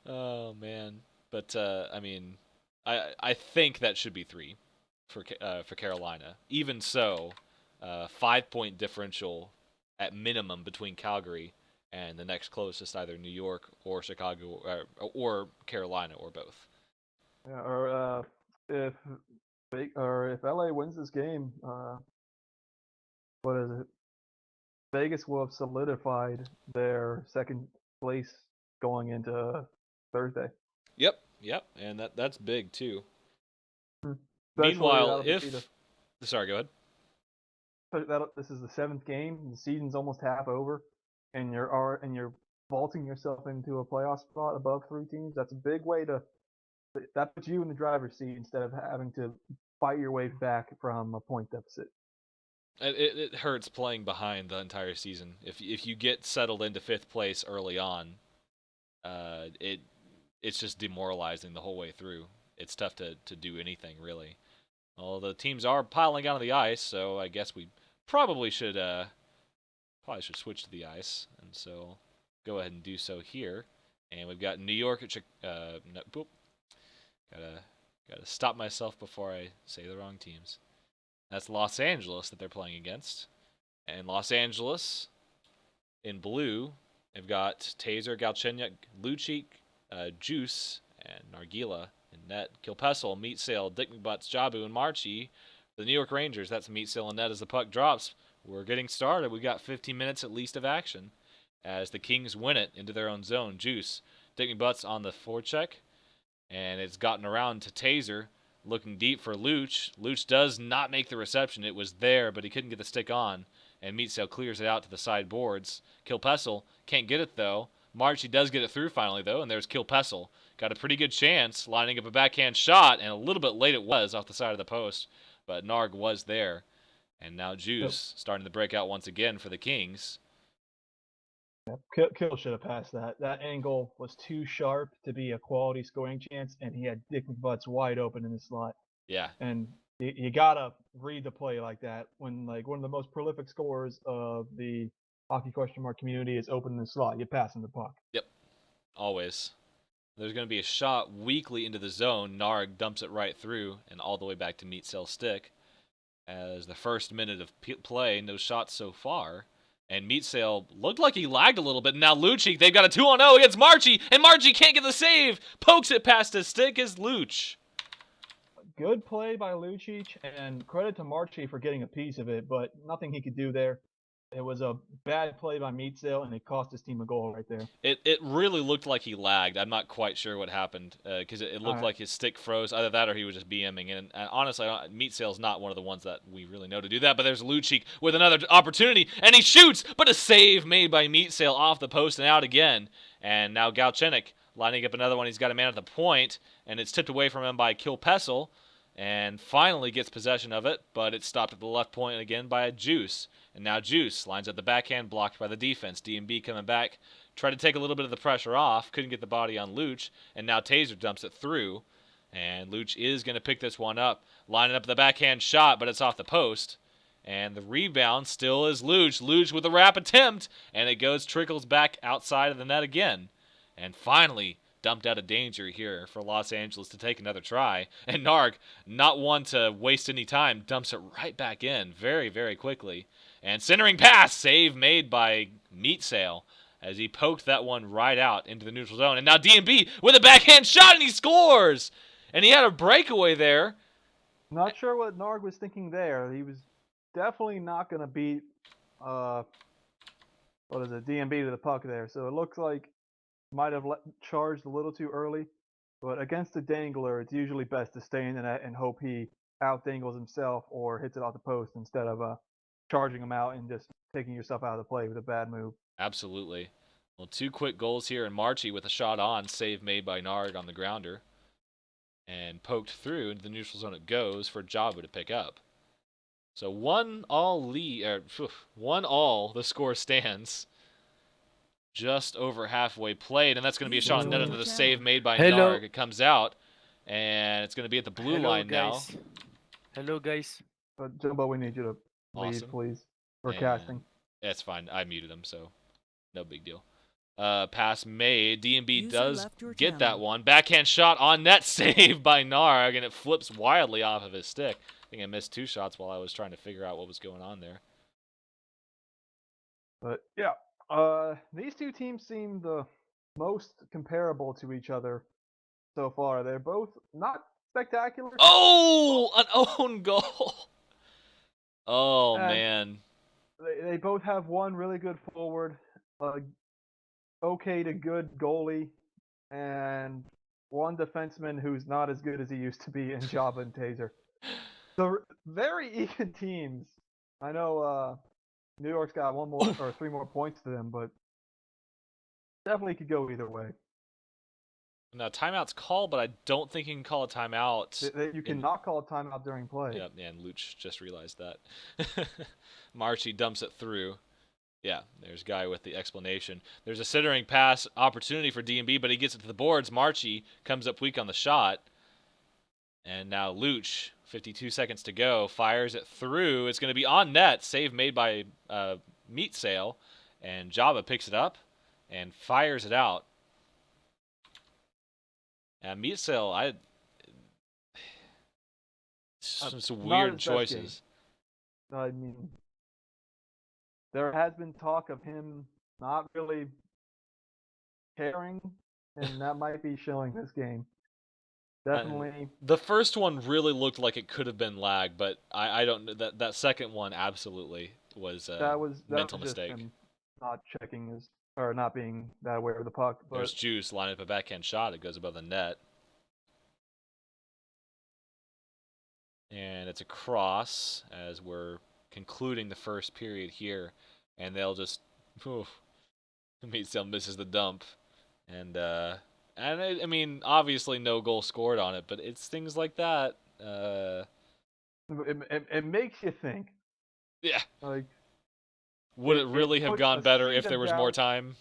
Oh man, but I mean, I think that should be three for Carolina. Even so, 5 point differential at minimum between Calgary and the next closest, either New York or Chicago or Carolina or both. Yeah, or if if LA wins this game, what is it? Vegas will have solidified their second place going into Thursday. Yep, yep, and that's big too. Hmm. Especially Meanwhile, that'll be the if sorry, go ahead. this is the seventh game. The season's almost half over, and you're vaulting yourself into a playoff spot above three teams. That's a big way to that puts you in the driver's seat instead of having to fight your way back from a point deficit. It hurts playing behind the entire season. If you get settled into fifth place early on, it's just demoralizing the whole way through. It's tough to do anything really. Well, the teams are piling onto the ice, so I guess we probably should probably should switch to the ice, and so go ahead and do so here. And we've got New York at no, boop, gotta gotta stop myself before I say the wrong teams. That's Los Angeles that they're playing against, and Los Angeles in blue, they've got Taser, Galchenyuk, Lucic, Juice, and Nargila in net. Kilpessel, Meat Sale, Dick McButts, Jabu, and Marchi The New York Rangers, that's Meat Seal and net as the puck drops. We're getting started. We got 15 minutes at least of action as the Kings win it into their own zone. Juice taking butts on the forecheck, and it's gotten around to Taser, looking deep for Luch. Luch does not make the reception. It was there, but he couldn't get the stick on, and Meatsail clears it out to the sideboards. Kilpessel can't get it, though. Marchi does get it through finally, though, and there's Kilpessel. Got a pretty good chance, lining up a backhand shot, and a little bit late it was off the side of the post, but Narg was there. And now Yep. Juice starting to break out once again for the Kings. Kill should have passed that. That angle was too sharp to be a quality scoring chance, and he had Dick McButts wide open in the slot. Yeah, And you gotta read the play like that when like one of the most prolific scorers of the hockey question mark community is open in the slot. You're passing the puck. yep, always. There's going to be a shot weakly into the zone. Narg dumps it right through and all the way back to Meat Cell Stick. As the first minute of play, no shots so far. And Meat Cell looked like he lagged a little bit. Now Lucic, they've got a 2-on-0 against Marchi, and Marchi can't get the save. Pokes it past his stick as Luch. Good play by Lucic, and credit to Marchi for getting a piece of it, but nothing he could do there. It was a bad play by Meatsail, and it cost his team a goal right there. It really looked like he lagged. I'm not quite sure what happened because it looked like his stick froze. Either that or he was just BMing. And honestly, Meat Sail's not one of the ones that we really know to do that. But there's Lucic with another opportunity, and he shoots, but a save made by Meat Sail off the post and out again. And now Galchenyuk lining up another one. He's got a man at the point, and it's tipped away from him by Kilpessel, and finally gets possession of it, but it's stopped at the left point again by a Juice. And now Juice lines up the backhand, blocked by the defense. D&B coming back, tried to take a little bit of the pressure off, couldn't get the body on Luch, and now Taser dumps it through. And Luch is going to pick this one up, lining up the backhand shot, but it's off the post. And the rebound still is Luch. Luch with a wrap attempt, and it trickles back outside of the net again. And finally, dumped out of danger here for Los Angeles to take another try. And Narg, not one to waste any time, dumps it right back in very, very quickly. And centering pass, save made by Meat Sail as he poked that one right out into the neutral zone. And now D&B with a backhand shot, and he scores! And he had a breakaway there. Not sure what Narg was thinking there. He was definitely not going to beat, D&B to the puck there. So it looks like might have charged a little too early. But against a dangler, it's usually best to stay in the net and hope he out-dangles himself or hits it off the post instead of charging him out and just taking yourself out of the play with a bad move. Absolutely. Well, 2 quick goals here, and Marchi with a shot on, save made by Narg on the grounder. And poked through into the neutral zone it goes for Jabu to pick up. So 1-1 the score stands. Just over halfway played, and that's going to be a shot on net under the save made by Hello. Narg. It comes out, and it's going to be at the blue line guys. now. Hello, guys. But Jumbo, we need you to leave, Awesome. please. We're And casting. It's fine. I muted him, so no big deal. Pass made. D&B User does left your get channel. that one. Backhand shot on net, save by Narg, and it flips wildly off of his stick. I think I missed 2 shots while I was trying to figure out what was going on there. But yeah, these two teams seem the most comparable to each other so far. They're both not spectacular. Oh, an own goal. Oh, And man. they both have one really good forward, okay to good goalie, and one defenseman who's not as good as he used to be in Jabba and Taser. So very even teams. I know New York's got 1 more or 3 more points to them, but definitely could go either way. Now, timeout's called, but I don't think you can call a timeout. You cannot call a timeout during play. Yep, and Luch just realized that. Marchi dumps it through. Yeah, there's Guy with the explanation. There's a centering pass opportunity for D&B, but he gets it to the boards. Marchi comes up weak on the shot. And now Luch, 52 seconds to go, fires it through. It's going to be on net. Save made by Meat Sail. And Java picks it up and fires it out. And Meat Sail, some weird choices. I mean, there has been talk of him not really caring, and that might be showing this game. And Definitely, the first one really looked like it could have been lag, but I don't know that second one absolutely was a that mental was just mistake. him not checking his or not being that aware of the puck. There's But Juice lining up a backhand shot. It goes above the net, and it's a cross as we're concluding the first period here, and they'll just, oof, Meadsdale misses the dump, and I mean obviously no goal scored on it, but it's things like that. it makes you think. Yeah, Like would it it really have puts gone a better seed if there of was more doubt. time?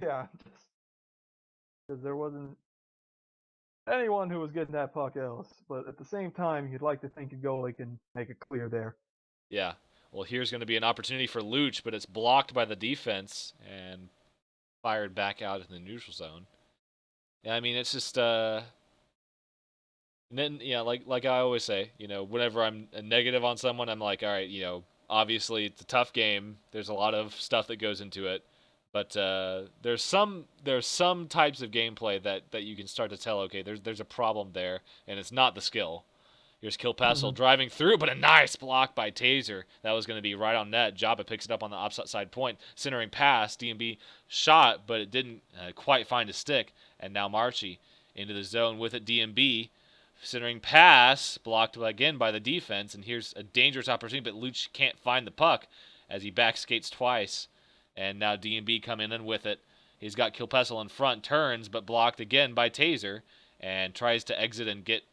Yeah, just because there wasn't anyone who was getting that puck else. But at the same time, you'd like to think a goalie can make it clear there. Yeah. Well, here's going to be an opportunity for Luch, but it's blocked by the defense and fired back out in the neutral zone. Yeah, I mean, it's just and then yeah, like I always say, whenever I'm a negative on someone, I'm like, all right, obviously it's a tough game. There's a lot of stuff that goes into it, but there's some types of gameplay that you can start to tell. Okay, there's a problem there, and it's not the skill. Here's Kilpassel Hmm. driving through, but a nice block by Taser. That was going to be right on net. Jabba picks it up on the opposite side point, centering pass. DMB shot, but it didn't quite find a stick. And now Marchi into the zone with it. DMB centering pass blocked again by the defense. And here's a dangerous opportunity, but Luch can't find the puck as he back skates twice. And now DMB coming in with it. He's got Kilpassel in front, turns, but blocked again by Taser, and tries to exit and get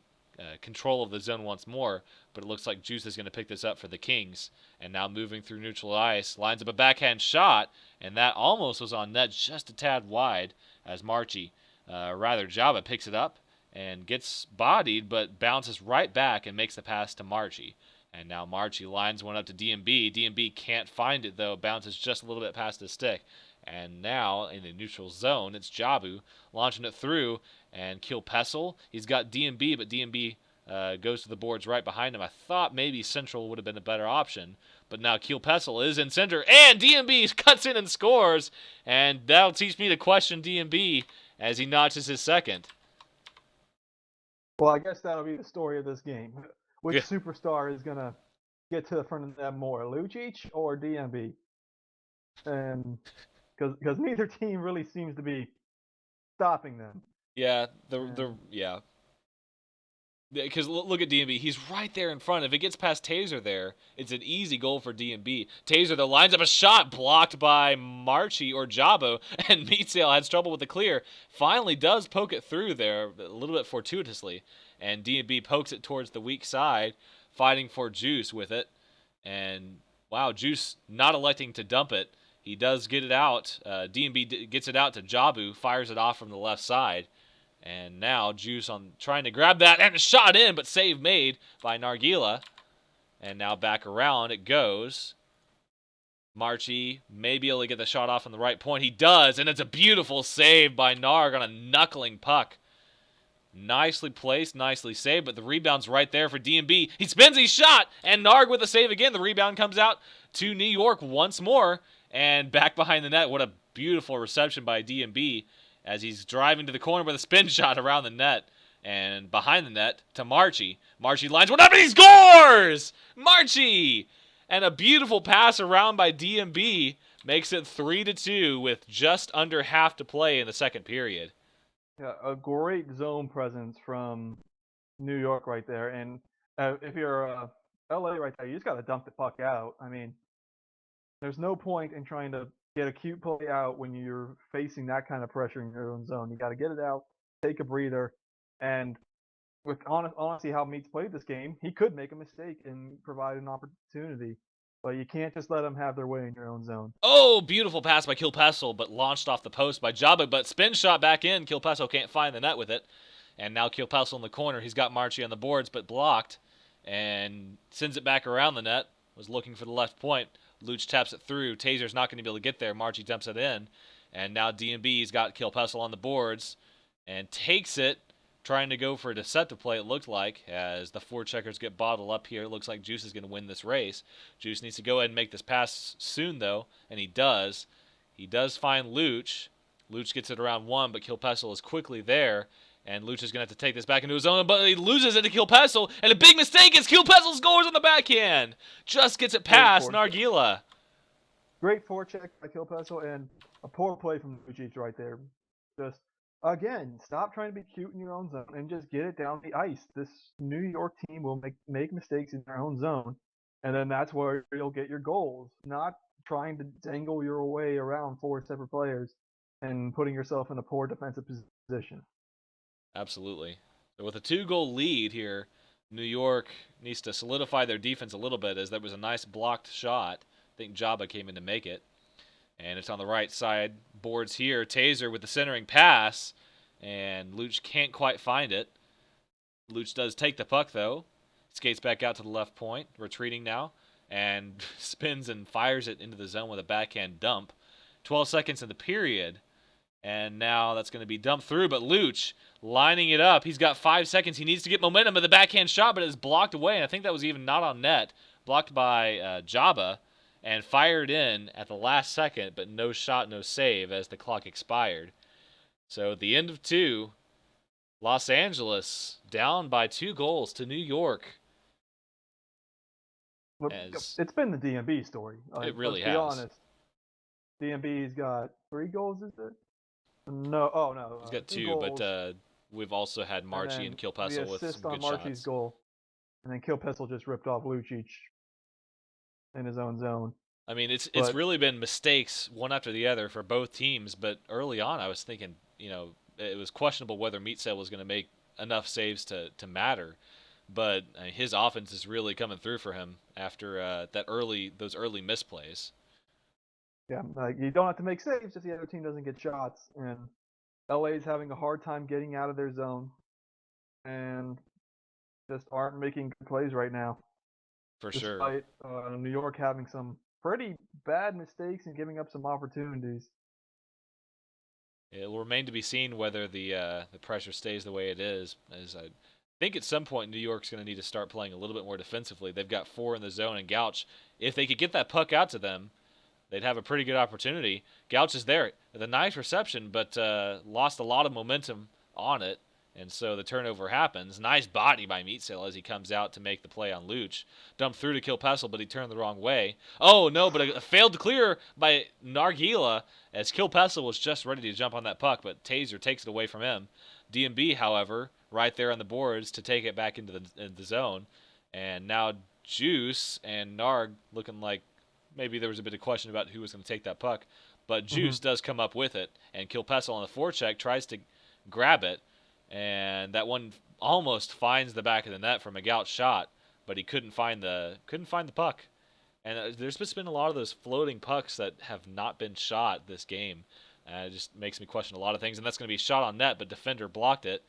control of the zone once more, but it looks like Juice is going to pick this up for the Kings. And now moving through neutral ice, lines up a backhand shot, and that almost was on net, just a tad wide, as Marchi, Jabba picks it up and gets bodied, but bounces right back and makes the pass to Marchi. And now Marchi lines one up to DMB. DMB can't find it though, bounces just a little bit past the stick. And now in the neutral zone, it's Jabu launching it through, and Kilpessel. He's got DMB, but DMB goes to the boards right behind him. I thought maybe Central would have been a better option, but now Kilpessel is in center, and DMB cuts in and scores, and that'll teach me to question DMB as he notches his second. Well, I guess that'll be the story of this game. Which superstar is gonna get to the front of that more, Lucic or DMB? And because neither team really seems to be stopping them. Yeah, the And yeah, because look at DMB. He's right there in front. If it gets past Taser there, it's an easy goal for DMB. Taser, though, lines up a shot blocked by Marchi or Jabo, and Meatsail has trouble with the clear. Finally does poke it through there, a little bit fortuitously. And DMB pokes it towards the weak side, fighting for Juice with it. And wow, Juice not electing to dump it. He does get it out. DMB gets it out to Jabu, fires it off from the left side. And now Juice on trying to grab that and shot in, but save made by Nargila. And now back around it goes. Marchi may be able to get the shot off on the right point. He does, and it's a beautiful save by Narg on a knuckling puck. Nicely placed, nicely saved, but the rebound's right there for DMB. He spins his shot, and Narg with a save again. The rebound comes out to New York once more, and back behind the net. What a beautiful reception by DMB as he's driving to the corner with a spin shot around the net. And behind the net to Marchi. Marchi lines one up and he scores! Marchi! And a beautiful pass around by DMB makes it 3-2 with just under half to play in the second period. yeah, a great zone presence from New York right there. And if you're LA right there, you just got to dump the puck out. I mean, there's no point in trying to get a cute play out when you're facing that kind of pressure in your own zone. You got to get it out, take a breather, and with honestly how Meats played this game, he could make a mistake and provide an opportunity. But you can't just let them have their way in your own zone. Oh, beautiful pass by Kilpassel, but launched off the post by Jabba. But spin shot back in. Kilpassel can't find the net with it. And now Kilpassel in the corner. He's got Marchi on the boards, but blocked. And sends it back around the net. Was looking for the left point. Luch taps it through. Taser's not going to be able to get there. Marchi dumps it in. And now DMB's got Kilpassel on the boards and takes it, trying to go for a deceptive play, it looked like, as the four checkers get bottled up here. It looks like Juice is going to win this race. Juice needs to go ahead and make this pass soon, though, and he does. He does find Luch. Luch gets it around one, but Kilpassel is quickly there, And Luch is going to have to take this back into his own, but he loses it to Kilpessel, and a big mistake is Kilpessel scores on the backhand. Just gets it Great past forecheck. Nargila. Great forecheck by Kilpessel and a poor play from Lucic right there. Just again, stop trying to be cute in your own zone and just get it down the ice. This New York team will make mistakes in their own zone, and then that's where you'll get your goals. Not trying to dangle your way around four separate players and putting yourself in a poor defensive position. Absolutely. So with a 2-goal lead here, New York needs to solidify their defense a little bit as that was a nice blocked shot. I think Jabba came in to make it. And it's on the right side. Boards here. Taser with the centering pass. And Luch can't quite find it. Luch does take the puck, though. Skates back out to the left point. Retreating now. And spins and fires it into the zone with a backhand dump. 12 seconds in the period. And now that's going to be dumped through. But Luch lining it up. He's got 5 seconds. He needs to get momentum with the backhand shot, but it's blocked away. And I think that was even not on net. Blocked by Jabba. And fired in at the last second, but no shot, no save as the clock expired. So at the end of 2, Los Angeles down by 2 goals to New York. It's been the DMB story. It really let's be has. honest. DMB's got 3 goals, is it? No, oh no, He's got 2 2, goals, but we've also had and Marchi then and the Kilpessel with some assist on good Marchi's shots. goal, and then Kilpessel just ripped off Lucic in his own zone. I mean, it's But really been mistakes one after the other for both teams. But early on, I was thinking, it was questionable whether Meatsail was going to make enough saves to matter. But his offense is really coming through for him after those early misplays. yeah, like you don't have to make saves if the other team doesn't get shots, and LA's having a hard time getting out of their zone, and just aren't making good plays right now, For sure. despite New York having some pretty bad mistakes and giving up some opportunities. It will remain to be seen whether the pressure stays the way it is. As I think at some point New York's going to need to start playing a little bit more defensively. They've got 4 in the zone, and Gouch, if they could get that puck out to them, they'd have a pretty good opportunity. Gouch is there. The nice reception, but lost a lot of momentum on it, and so the turnover happens. Nice body by Meatsail as he comes out to make the play on Luch. Dumped through to Kilpessel, but he turned the wrong way. Oh, no, but a failed clear by Nargila as Kilpessel was just ready to jump on that puck, but Taser takes it away from him. DMB, however, right there on the boards to take it back into the zone. And now Juice and Narg looking like maybe there was a bit of question about who was going to take that puck, but Juice does come up with it, and Kilpessel on the forecheck tries to grab it, and that one almost finds the back of the net from a Gout shot, but he couldn't find the puck. And there's just been a lot of those floating pucks that have not been shot this game. It just makes me question a lot of things, and that's going to be a shot on net, but defender blocked it.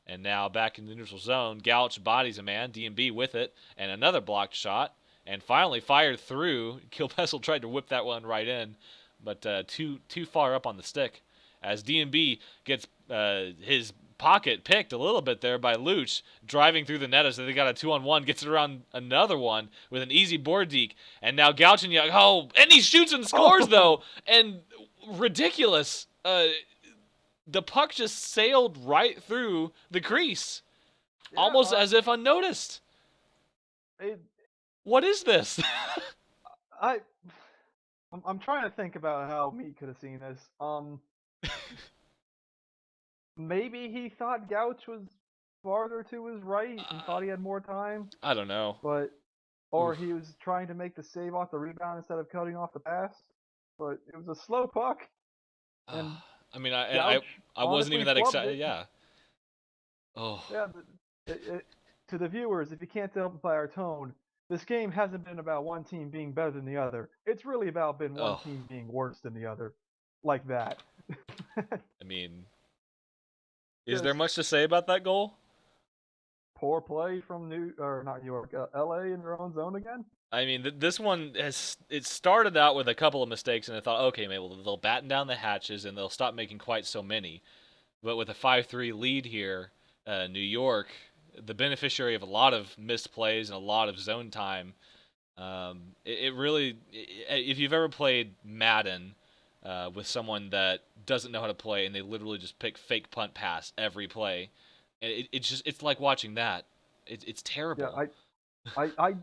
And now back in the neutral zone, Gouch bodies a man, DMB with it, and another blocked shot and finally fired through. Kilpessel tried to whip that one right in, but too far up on the stick. As DMB gets his pocket picked a little bit there by Luch, driving through the net as they got a 2-on-1, gets it around another one with an easy board deke, and now Gouch and and he shoots and scores though, and ridiculous. The puck just sailed right through the crease, Yeah, almost as if unnoticed. it, What is this? I I'm trying to think about how Meat could have seen this. Maybe he thought Gouch was farther to his right and thought he had more time, I don't know. but or Oof. he was trying to make the save off the rebound instead of cutting off the pass. But it was a slow puck, and I mean, I Gouch I wasn't honestly even that flubbed excited. it. Yeah. Oh. Yeah, to the viewers, if you can't tell by our tone, this game hasn't been about one team being better than the other. It's really about been one Oh. team being worse than the other, like that. I mean, is there Just much to say about that goal? poor play from not New York, LA in their own zone again. I mean, this one it started out with a couple of mistakes, and I thought, okay, maybe they'll batten down the hatches and they'll stop making quite so many. But with a 5-3 lead here, New York, the beneficiary of a lot of missed plays and a lot of zone time. It really, if you've ever played Madden with someone that doesn't know how to play, and they literally just pick fake punt pass every play, and it's like watching that. It's Yeah, terrible. I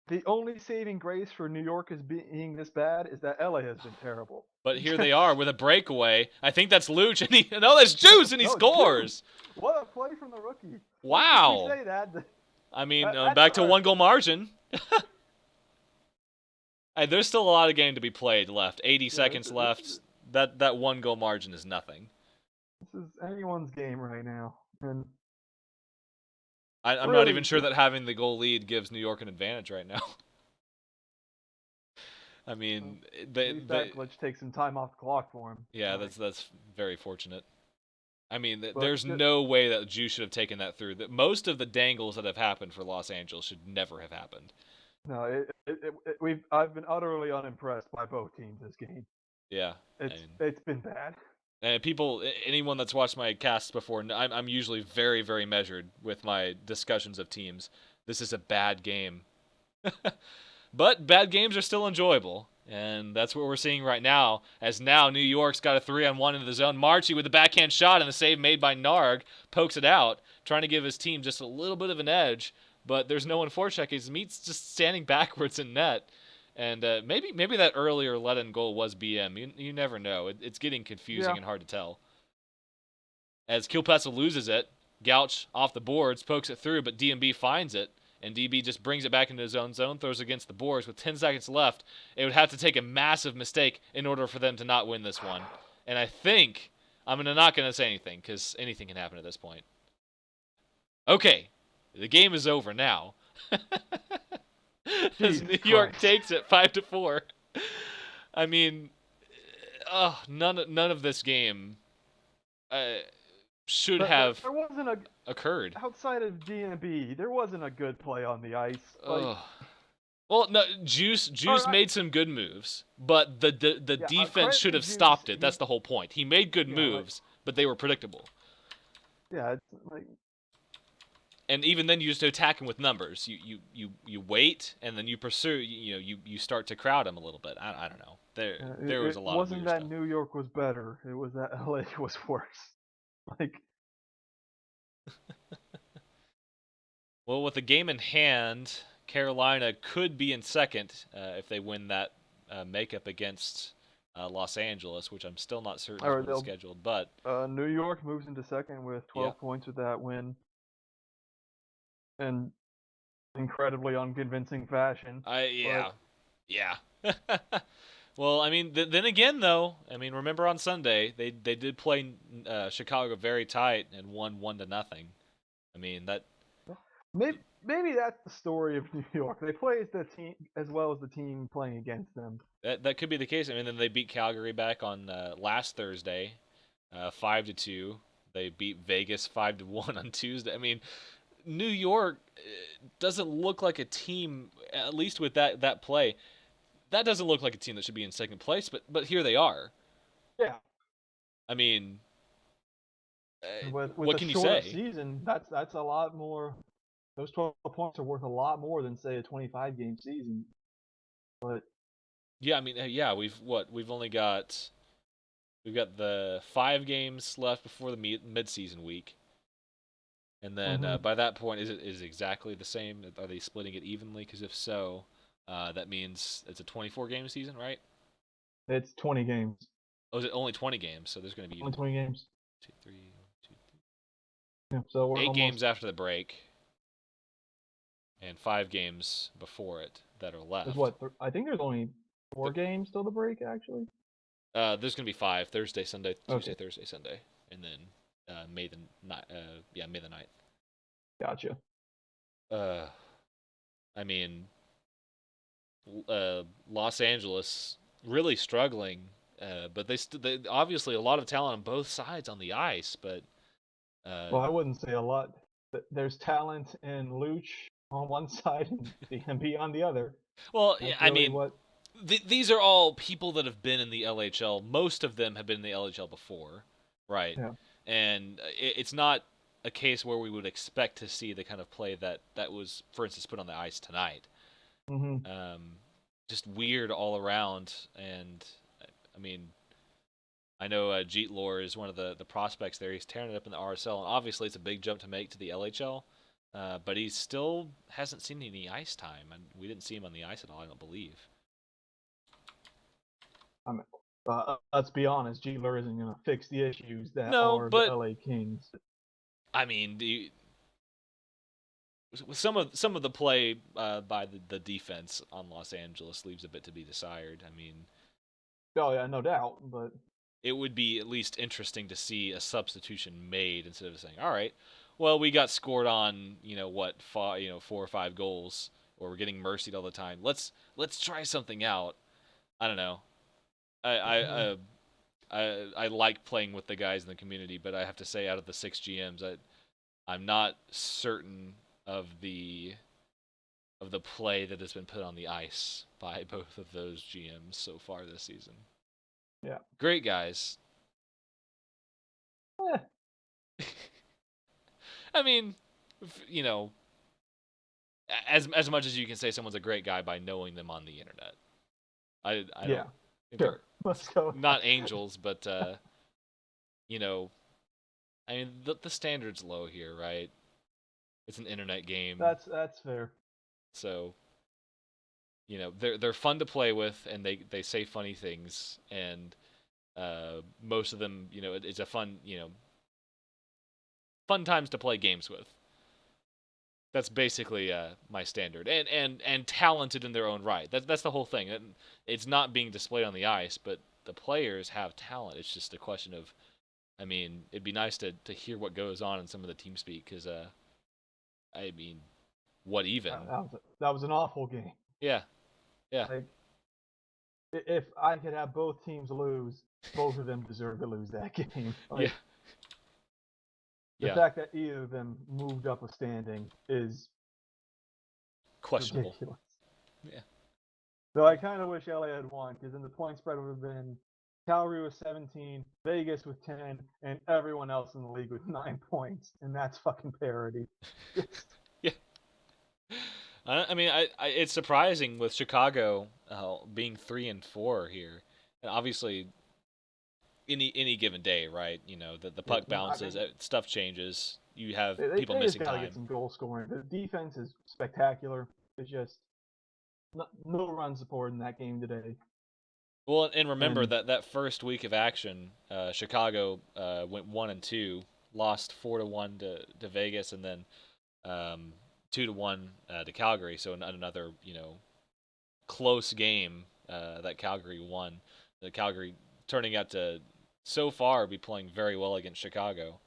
the only saving grace for New York as being this bad is that LA has been terrible. But here they are with a breakaway. I think that's Luch, and no, that's Juice, and he No, dude, scores. what a play from the rookie. How can we Wow. say that? I mean, That's back to our 1 goal margin. Hey, there's still a lot of game to be played left. 80 yeah. seconds left. That 1 goal margin is nothing. This is anyone's game right now, and I'm not even really, sure that having the goal lead gives New York an advantage right now. I well, mean, at least that glitch takes some time off the clock for him. yeah, Like, that's very fortunate. I mean, but there's no way that Juice should have taken that through. That most of the dangles that have happened for Los Angeles should never have happened. no, I've been utterly unimpressed by both teams this game. Yeah, I mean, It's been bad. and anyone that's watched my casts before, I'm usually very, very measured with my discussions of teams. This is a bad game, but bad games are still enjoyable, and that's what we're seeing right now. As now New York's got a 3-on-1 into the zone. Marchi with the backhand shot and the save made by Narg pokes it out, trying to give his team just a little bit of an edge. But there's no one forecheck. His meat's just standing backwards in net. And maybe that earlier let-in goal was BM. You never know. It's getting confusing Yeah, and hard to tell. As Kilpessa loses it, Gouch off the boards, pokes it through, but DMB finds it, and DB just brings it back into his own zone, throws against the boards. With 10 seconds left, it would have to take a massive mistake in order for them to not win this one. And I think not going to say anything because anything can happen at this point. Okay, the game is over now. As Jesus New York Christ. takes it 5-4. I mean, none of this game uh, should have There wasn't a occurred. outside of DMB. There wasn't a good play on the ice. Like, Ugh. Well, no, Juice all right, made some good moves, but the yeah, defense credit should to have Juice. stopped it. That's the whole point. He made good Yeah, like, moves, but they were predictable. yeah, it's like, And even then, you just attack him with numbers. You wait, and then you pursue. You start to crowd him a little bit. I don't know. There was it a lot of wasn't weird that stuff. New York was better. It was that LA was worse. Like, Well, with the game in hand, Carolina could be in second if they win that makeup against Los Angeles, which I'm still not certain is or when it's they'll scheduled. But New York moves into second with yeah, 12 points with that win, in incredibly unconvincing fashion. I But yeah, yeah. Well, I mean, then again, though, I mean, remember on Sunday they did play Chicago very tight and won 1-0. I mean maybe that's the story of New York. They play as the team as well as the team playing against them. that could be the case. I mean, then they beat Calgary back on last Thursday, 5-2. They beat Vegas 5-1 on Tuesday. I mean, New York doesn't look like a team, at least with that play. That doesn't look like a team that should be in second place, but here they are. Yeah, I mean, and with what a can you shorter say? season, that's a lot more. Those 12 points are worth a lot more than say a 25 game season. But Yeah, I mean, yeah, we've got the 5 games left before the mid-season week, and then mhm, by that point, is it exactly the same? Are they splitting it evenly? Because if so, that means it's a 24 game season, right? it's 20 games. Oh, is it only 20 games? So there's going to be Only even 20 games. two, three, two, Yeah, so we're 8 games almost. after the break, and 5 games before it that are There's left. what? I think there's only 4 games till the break actually. There's gonna be 5: Thursday, Sunday, Tuesday, Okay, Thursday, Sunday, and then May the 9th. gotcha. Uh, I mean, Los Angeles really struggling, but they obviously a lot of talent on both sides on the ice, but uh, Well, I wouldn't say a lot. There's talent in Luch on one side and DMB on the other. well, yeah, That's I really mean, what. these are all people that have been in the LHL. Most of them have been in the LHL before, right? Yeah. And it's not a case where we would expect to see the kind of play that was, for instance, put on the ice tonight. Hmm. Um, just weird all around, and I mean, I know Jeet Lore is one of the prospects there. He's tearing it up in the RSL, and obviously it's a big jump to make to the LHL. But he still hasn't seen any ice time, and we didn't see him on the ice at all. I don't believe. I mean, let's be honest, Jeetler isn't going to fix the issues that No, are the but LA Kings. I mean, some of the play by the defense on Los Angeles leaves a bit to be desired. I mean, Oh yeah, no doubt. But it would be at least interesting to see a substitution made instead of saying, "All right, well, we got scored on, what, 4 or 5 goals, or we're getting mercied all the time. Let's try something out." I don't know. I I mm, uh, I like playing with the guys in the community, but I have to say, out of the 6 GMs, I'm not certain of the play that has been put on the ice by both of those GMs so far this season. yeah, Great guys. eh, I mean, you know, as much as you can say someone's a great guy by knowing them on the internet. I yeah, don't. They're sure. Let's go with not that. angels, but you know, I mean the standard's low here, right? It's an internet game, That's fair. so they're fun to play with, and they say funny things, and most of them, it's a fun times to play games with. That's basically my standard, and talented in their own right. That's the whole thing. It's not being displayed on the ice, but the players have talent. It's just a question of, I mean, it'd be nice to hear what goes on in some of the team speak, because I mean, what even? That was an awful game. Yeah, yeah, Like if I could have both teams lose, both of them deserve to lose that game. yeah, Like the yeah. fact that either of them moved up a standing is Questionable. ridiculous. Yeah, So I kind of wish LA had won because then the point spread would have been Calgary with 17, Vegas with 10, and everyone else in the league with 9 points, and that's fucking parity. Just yeah. I mean, it's surprising with Chicago being 3-4 here, and obviously any given day, right? The yeah, puck I bounces, mean stuff changes. You have people they just missing gotta get time. some goal scoring. The defense is spectacular. It's just no run support in that game today, Well, and remember and that first week of action, Chicago went 1-2, lost 4-1 to Vegas, and then 2-1 to Calgary. So another close game that Calgary won. The Calgary turning out to so far be playing very well against Chicago.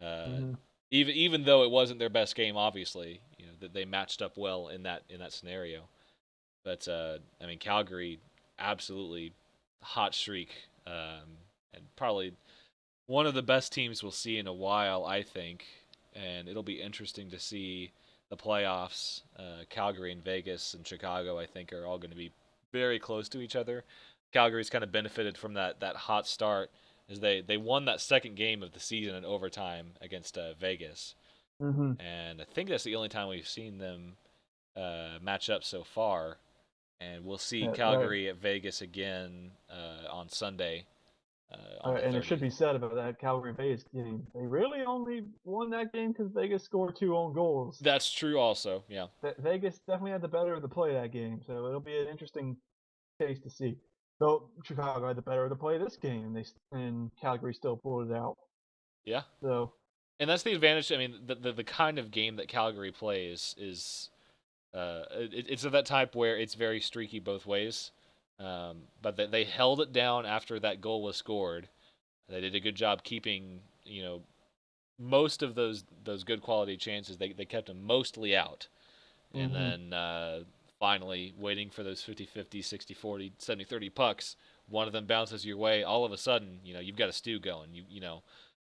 Uh, mm-hmm. even though it wasn't their best game, obviously, that they matched up well in that scenario. But I mean, Calgary absolutely hot streak, and probably one of the best teams we'll see in a while, I think. And it'll be interesting to see the playoffs. Calgary and Vegas and Chicago, I think, are all going to be very close to each other. Calgary's kind of benefited from that hot start, as they won that second game of the season in overtime against Vegas, Mm-hmm. and I think that's the only time we've seen them match up so far. And we'll see Right. Calgary at Vegas again on Sunday, on the And it should 30th. be said about that Calgary Vegas game, they really only won that game because Vegas scored 2 own goals. That's true, also. Yeah, Vegas definitely had the better of the play that game, so it'll be an interesting case to see. Though Chicago had the better of the play this game, and Calgary still pulled it out. yeah. So And that's the advantage. I mean, the kind of game that Calgary plays is it's of that type where it's very streaky both ways. But they held it down after that goal was scored. They did a good job keeping most of those good quality chances. They kept them mostly out, and hmm then finally waiting for those 50-50, 60-40, 70-30 pucks. One of them bounces your way. All of a sudden, you've got a stew going.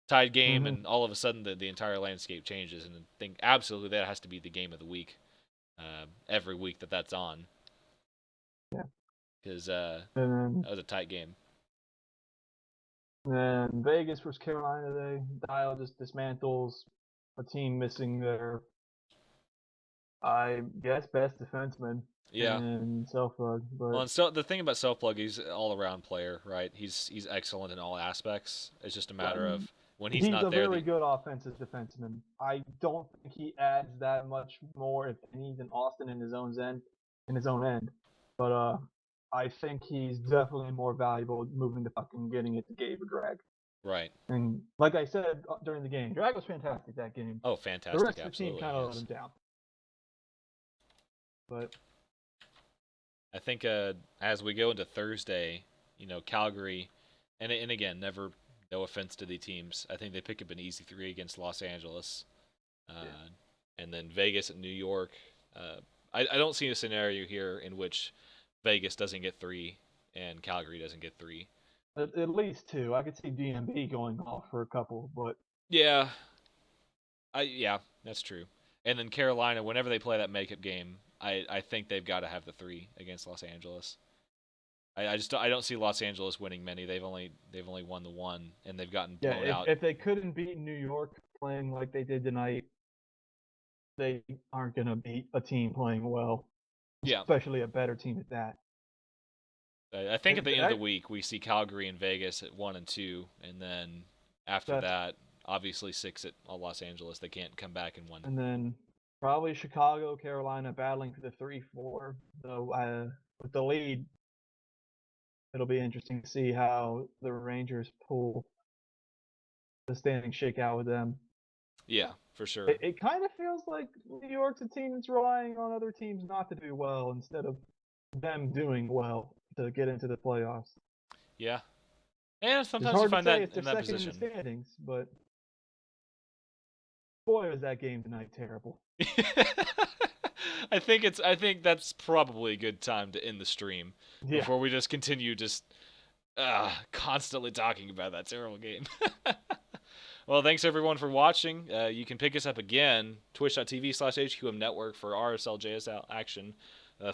Tied game, hmm and all of a sudden the entire landscape changes. And I think absolutely that has to be the game of the week, every week that's on, yeah. because And that was a tight game. then Vegas versus Carolina today. Dial just dismantles a team missing their I guess best defenseman Yeah. and Selfrog, Well, but and so the thing about Self-Plug, he's an all-around player, right? He's excellent in all aspects. It's just a well, matter of when he's he's not a there. very good offensive defenseman. I don't think he adds that much more, if any, than Austin in his own end. But I think he's definitely more valuable moving the puck and getting it to Gabe or Drag. Right. And like I said during the game, Drag was fantastic that game. Oh, The fantastic! rest of the team Absolutely, kind of let yes. him down. But I think as we go into Thursday, Calgary, and again, never, no offense to the teams, I think they pick up an easy 3 against Los Angeles, yeah, uh, and then Vegas and New York. I don't see a scenario here in which Vegas doesn't get 3 and Calgary doesn't get 3. at least two. I could see DMB going off for a couple, but Yeah, yeah, that's true. And then Carolina, whenever they play that makeup game, I think they've got to have the 3 against Los Angeles. I don't see Los Angeles winning many. They've only won the one, and they've gotten yeah, blown out. if they couldn't beat New York playing like they did tonight, they aren't going to beat a team playing well, Yeah, especially a better team at that. I think at And the end of the week we see Calgary and Vegas at 1 and 2, and then after that's that, obviously 6 at Los Angeles. They can't come back and win. and then probably Chicago, Carolina battling for the 3-4. So with the lead, it'll be interesting to see how the Rangers pull the standings shake out with them. Yeah, for sure. It kind of feels like New York's a team that's relying on other teams not to do well instead of them doing well to get into the playoffs. Yeah, and It's sometimes you hard to find say that if they're in that second in the position. standings, but boy, was that game tonight terrible. I think that's probably a good time to end the stream Yeah. before we just continue constantly talking about that terrible game. Well, thanks everyone for watching. You can pick us up again, twitch.tv/HQM Network for RSL JSL action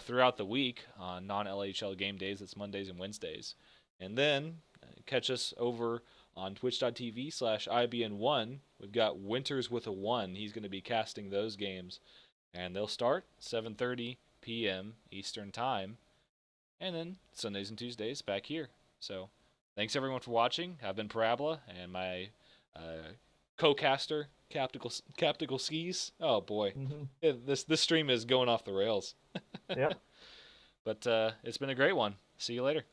throughout the week on non-LHL game days. That's Mondays and Wednesdays. And then catch us over on twitch.tv/IBN1. We've got Winters with a 1. He's going to be casting those games. And they'll start 7:30 p.m. Eastern Time. And then Sundays and Tuesdays back here. So thanks everyone for watching. I've been Parabola, and my co-caster, Captical Skis. Oh boy, Hmm. this stream is going off the rails. Yep. But it's been a great one. See you later.